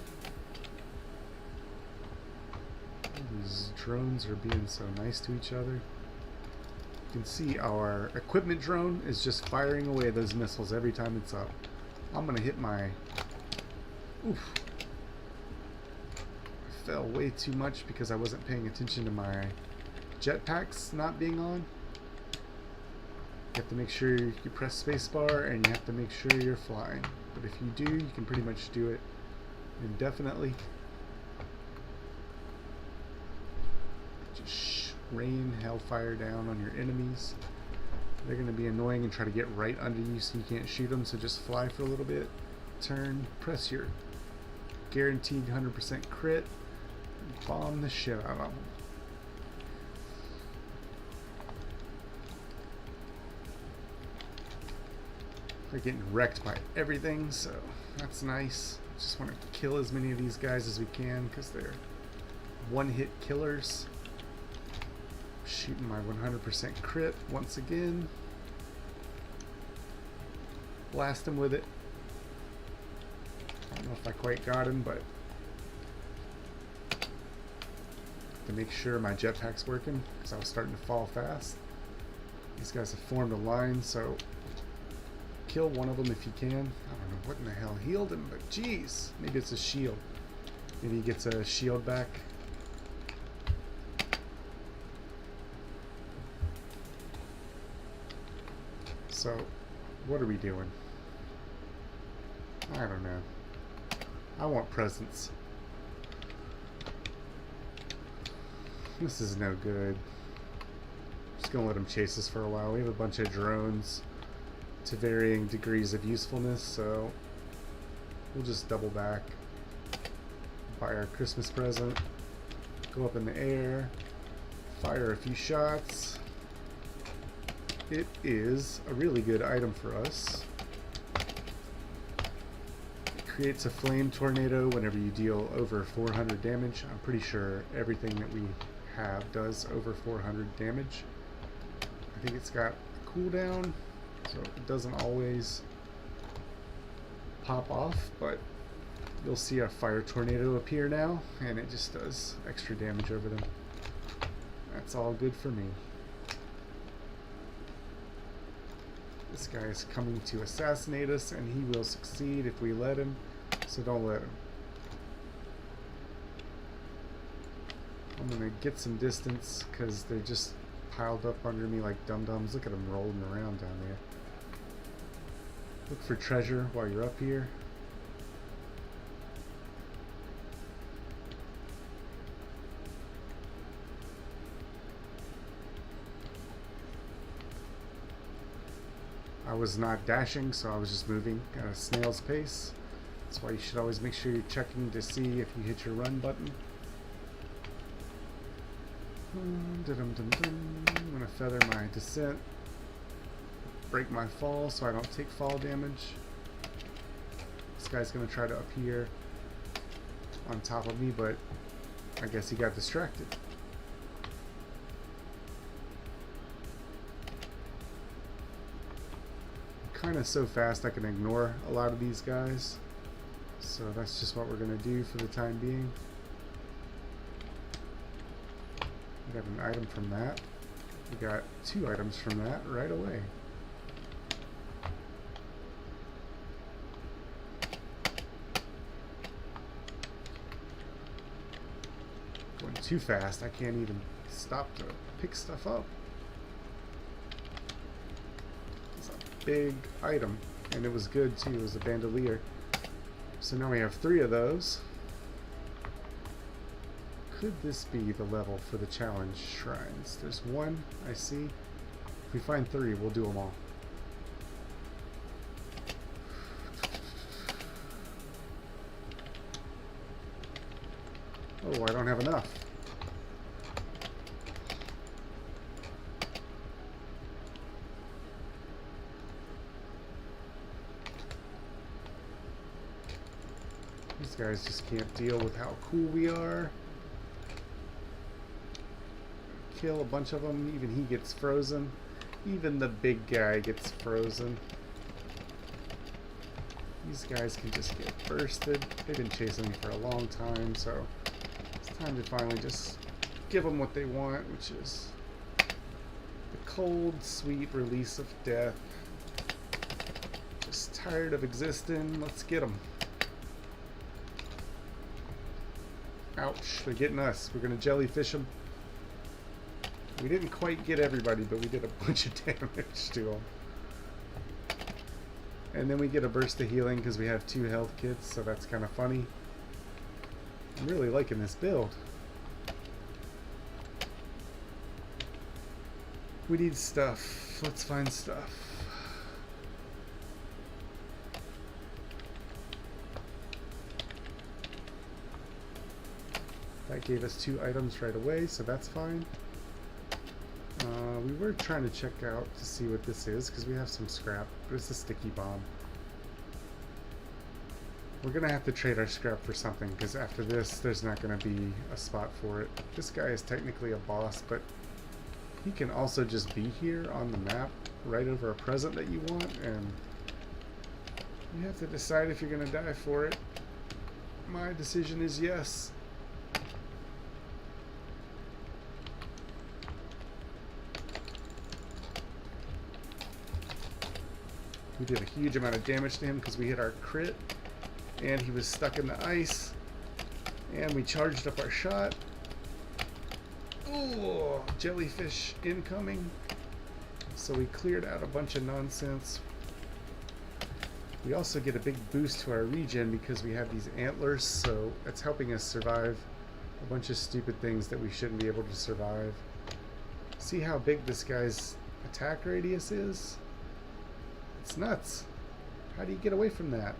These drones are being so nice to each other. You can see our equipment drone is just firing away those missiles every time it's up. I'm gonna hit my... Oof. I fell way too much because I wasn't paying attention to my jetpacks not being on. You have to make sure you press spacebar and you have to make sure you're flying. But if you do, you can pretty much do it indefinitely. Just rain hellfire down on your enemies. They're going to be annoying and try to get right under you so you can't shoot them, so just fly for a little bit, turn, press your guaranteed 100% crit, and bomb the shit out of them. They're getting wrecked by everything, so that's nice. Just want to kill as many of these guys as we can because they're one-hit killers. Shooting my 100% crit once again. Blast him with it. I don't know if I quite got him, but to make sure my jetpack's working because I was starting to fall fast. These guys have formed a line, so kill one of them if you can. I don't know what in the hell healed him, but geez, maybe it's a shield. Maybe he gets a shield back. So, what are we doing? I don't know. I want presents. This is no good. Just gonna let them chase us for a while. We have a bunch of drones to varying degrees of usefulness, so we'll just double back, buy our Christmas present, go up in the air, fire a few shots. It is a really good item for us. It creates a flame tornado whenever you deal over 400 damage. I'm pretty sure everything that we have does over 400 damage. I think it's got a cooldown, so it doesn't always pop off, but you'll see a fire tornado appear now, and it just does extra damage over them. That's all good for me. This guy is coming to assassinate us, and he will succeed if we let him, so don't let him. I'm gonna get some distance because they're just piled up under me like dum-dums. Look at them rolling around down there. Look for treasure while you're up here. I was not dashing, so I was just moving at a snail's pace. That's why you should always make sure you're checking to see if you hit your run button. I'm going to feather my descent, break my fall so I don't take fall damage. This guy's going to try to appear on top of me, but I guess he got distracted. Kind of so fast I can ignore a lot of these guys, so that's just what we're going to do for the time being. We got an item from that. We got 2 items from that right away. Going too fast, I can't even stop to pick stuff up. Big item, and it was good too. It was a bandolier. So now we have 3 of those. Could this be the level for the challenge shrines? There's 1 I see. If we find 3, we'll do them all. Oh, I don't have enough. These guys just can't deal with how cool we are. Kill a bunch of them. Even he gets frozen. Even the big guy gets frozen. These guys can just get bursted. They've been chasing me for a long time, so it's time to finally just give them what they want, which is the cold, sweet release of death. Just tired of existing. Let's get them. Ouch, they're getting us. We're going to jellyfish them. We didn't quite get everybody, but we did a bunch of damage to them. And then we get a burst of healing because we have 2 health kits, so that's kind of funny. I'm really liking this build. We need stuff. Let's find stuff. That gave us 2 items right away, so that's fine. We were trying to check out to see what this is, because we have some scrap, but it's a sticky bomb. We're going to have to trade our scrap for something, because after this, there's not going to be a spot for it. This guy is technically a boss, but he can also just be here on the map, right over a present that you want, and you have to decide if you're going to die for it. My decision is yes. We did a huge amount of damage to him because we hit our crit, and he was stuck in the ice, and we charged up our shot. Oh, jellyfish incoming. So we cleared out a bunch of nonsense. We also get a big boost to our regen because we have these antlers, so it's helping us survive a bunch of stupid things that we shouldn't be able to survive. See how big this guy's attack radius is? It's nuts. How do you get away from that?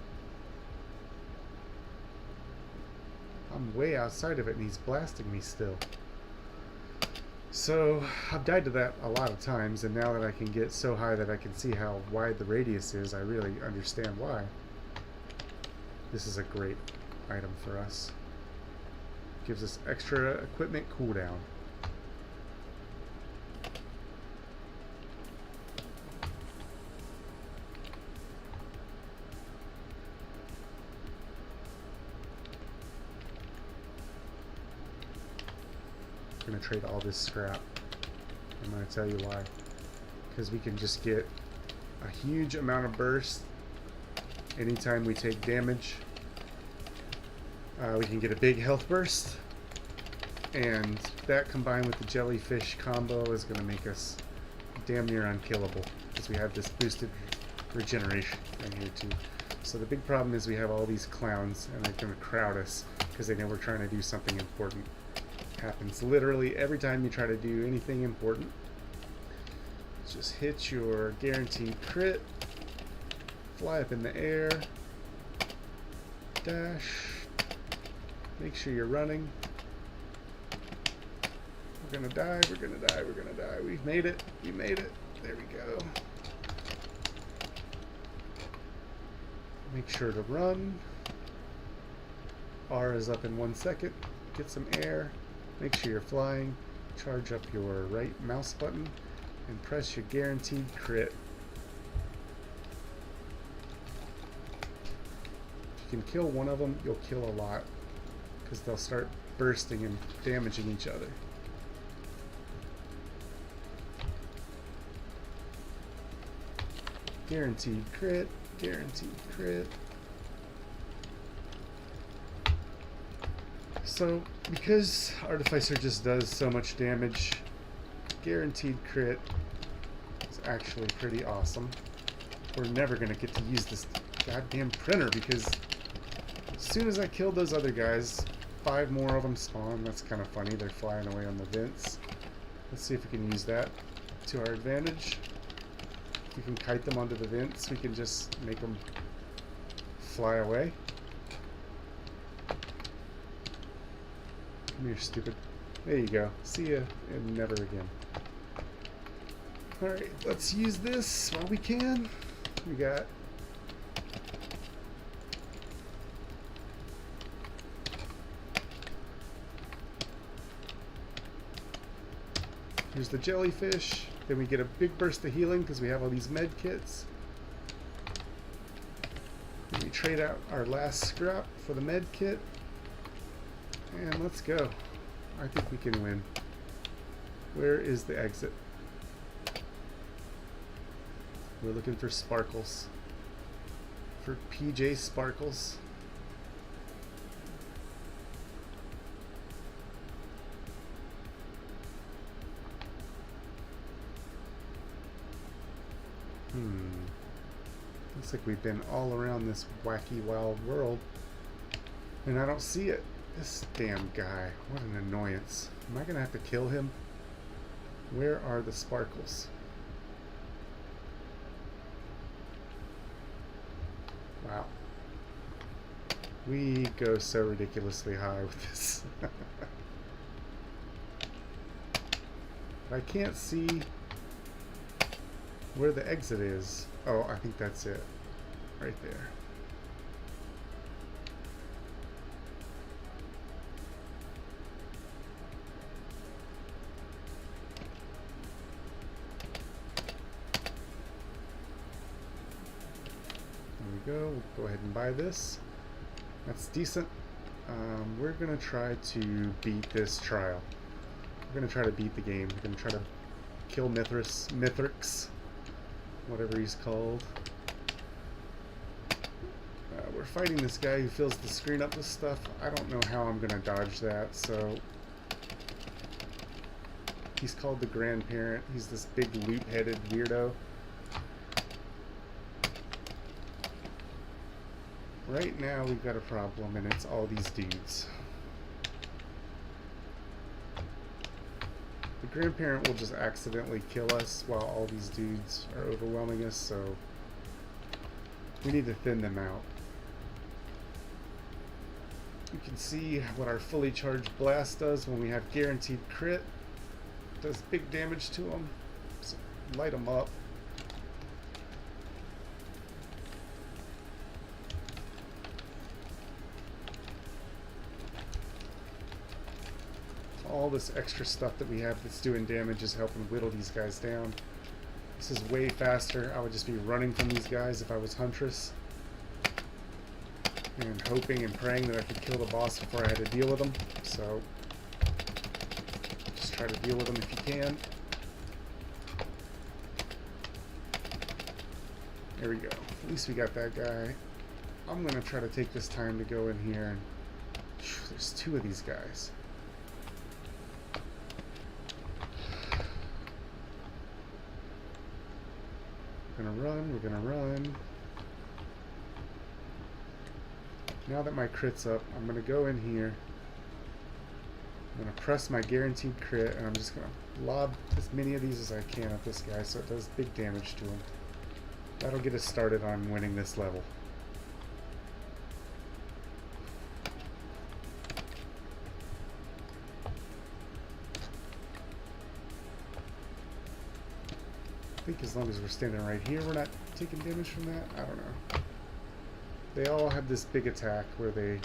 I'm way outside of it and he's blasting me still. So I've died to that a lot of times, and now that I can get so high that I can see how wide the radius is, I really understand why. This is a great item for us. Gives us extra equipment cooldown. I'm going to trade all this scrap. I'm going to tell you why. Because we can just get a huge amount of burst anytime we take damage. We can get a big health burst, and that combined with the jellyfish combo is going to make us damn near unkillable, because we have this boosted regeneration right here too. So the big problem is we have all these clowns, and they're going to crowd us because they know we're trying to do something important. Happens literally every time you try to do anything important. Just hit your guaranteed crit, fly up in the air, dash, make sure you're running. We're gonna die, we're gonna die, we're gonna die. We've made it, we made it. There we go. Make sure to run. R is up in 1 second. Get some air. Make sure you're flying, charge up your right mouse button, and press your guaranteed crit. If you can kill one of them, you'll kill a lot, because they'll start bursting and damaging each other. Guaranteed crit, guaranteed crit. So, because Artificer just does so much damage, guaranteed crit is actually pretty awesome. We're never going to get to use this goddamn printer, because as soon as I killed those other guys, 5 more of them spawn. That's kind of funny. They're flying away on the vents. Let's see if we can use that to our advantage. If we can kite them onto the vents, we can just make them fly away. Come here, stupid. There you go. See ya, and never again. Alright, let's use this while we can. We got... Here's the jellyfish. Then we get a big burst of healing because we have all these med kits. Then we trade out our last scrap for the med kit. And let's go. I think we can win. Where is the exit? We're looking for sparkles. For PJ Sparkles. Looks like we've been all around this wacky wild world, and I don't see it. This damn guy. What an annoyance. Am I gonna have to kill him? Where are the sparkles? Wow. We go so ridiculously high with this. I can't see where the exit is. Oh, I think that's it. Right there. There we go. We'll go ahead and buy this. That's decent. We're going to try to beat this trial. We're going to try to beat the game. We're going to try to kill Mithrix, whatever he's called. We're fighting this guy who fills the screen up with stuff. I don't know how I'm going to dodge that, so... He's called the Grandparent. He's this big loop-headed weirdo. Right now we've got a problem, and it's all these dudes. The grandparent will just accidentally kill us while all these dudes are overwhelming us, so we need to thin them out. You can see what our fully charged blast does when we have guaranteed crit. Does big damage to them. So light them up. All this extra stuff that we have that's doing damage is helping whittle these guys down. This is way faster. I would just be running from these guys if I was Huntress. And hoping and praying that I could kill the boss before I had to deal with them. So, just try to deal with them if you can. There we go. At least we got that guy. I'm going to try to take this time to go in here and... There's 2 of these guys. We're gonna run. Now that my crit's up, I'm gonna go in here. I'm gonna press my guaranteed crit, and I'm just gonna lob as many of these as I can at this guy so it does big damage to him. That'll get us started on winning this level. I think as long as we're standing right here, we're not taking damage from that. I don't know. They all have this big attack where they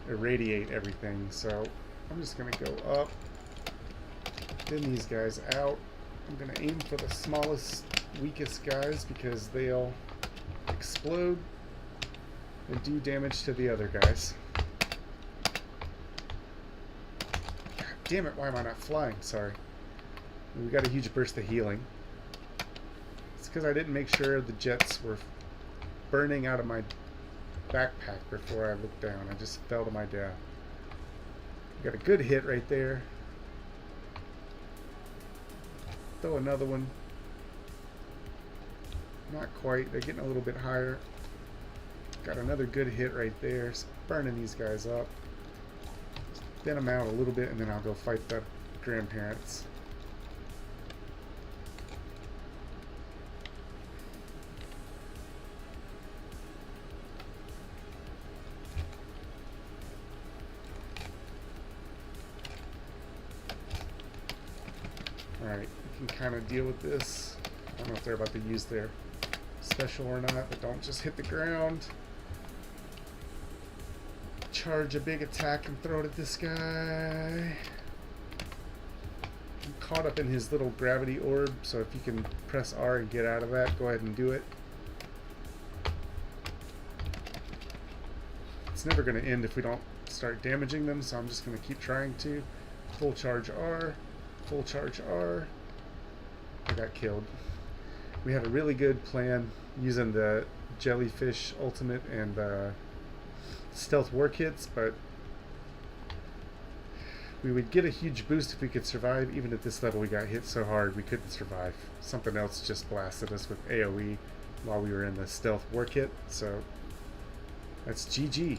irradiate everything, so I'm just going to go up, thin these guys out. I'm going to aim for the smallest, weakest guys because they'll explode and do damage to the other guys. God damn it, why am I not flying? Sorry. We got a huge burst of healing. It's because I didn't make sure the jets were burning out of my backpack before I looked down. I just fell to my death. Got a good hit right there. Throw another one. Not quite. They're getting a little bit higher. Got another good hit right there. It's burning these guys up. Thin them out a little bit and then I'll go fight the grandparents. Alright, we can kind of deal with this. I don't know if they're about to use their special or not, but don't just hit the ground. Charge a big attack and throw it at this guy. I'm caught up in his little gravity orb, so if you can press R and get out of that, go ahead and do it. It's never going to end if we don't start damaging them, so I'm just going to keep trying to. Full charge R. Full charge R. I got killed. We had a really good plan using the jellyfish ultimate and stealth war kits, but we would get a huge boost if we could survive. Even at this level we got hit so hard we couldn't survive. Something else just blasted us with AoE while we were in the stealth war kit, so that's GG.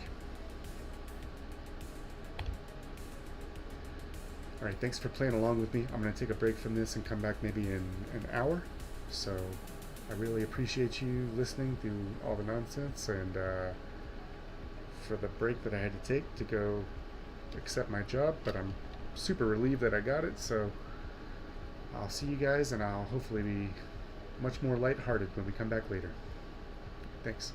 Alright, thanks for playing along with me. I'm going to take a break from this and come back maybe in an hour. So, I really appreciate you listening through all the nonsense and for the break that I had to take to go accept my job. But I'm super relieved that I got it, so I'll see you guys and I'll hopefully be much more lighthearted when we come back later. Thanks.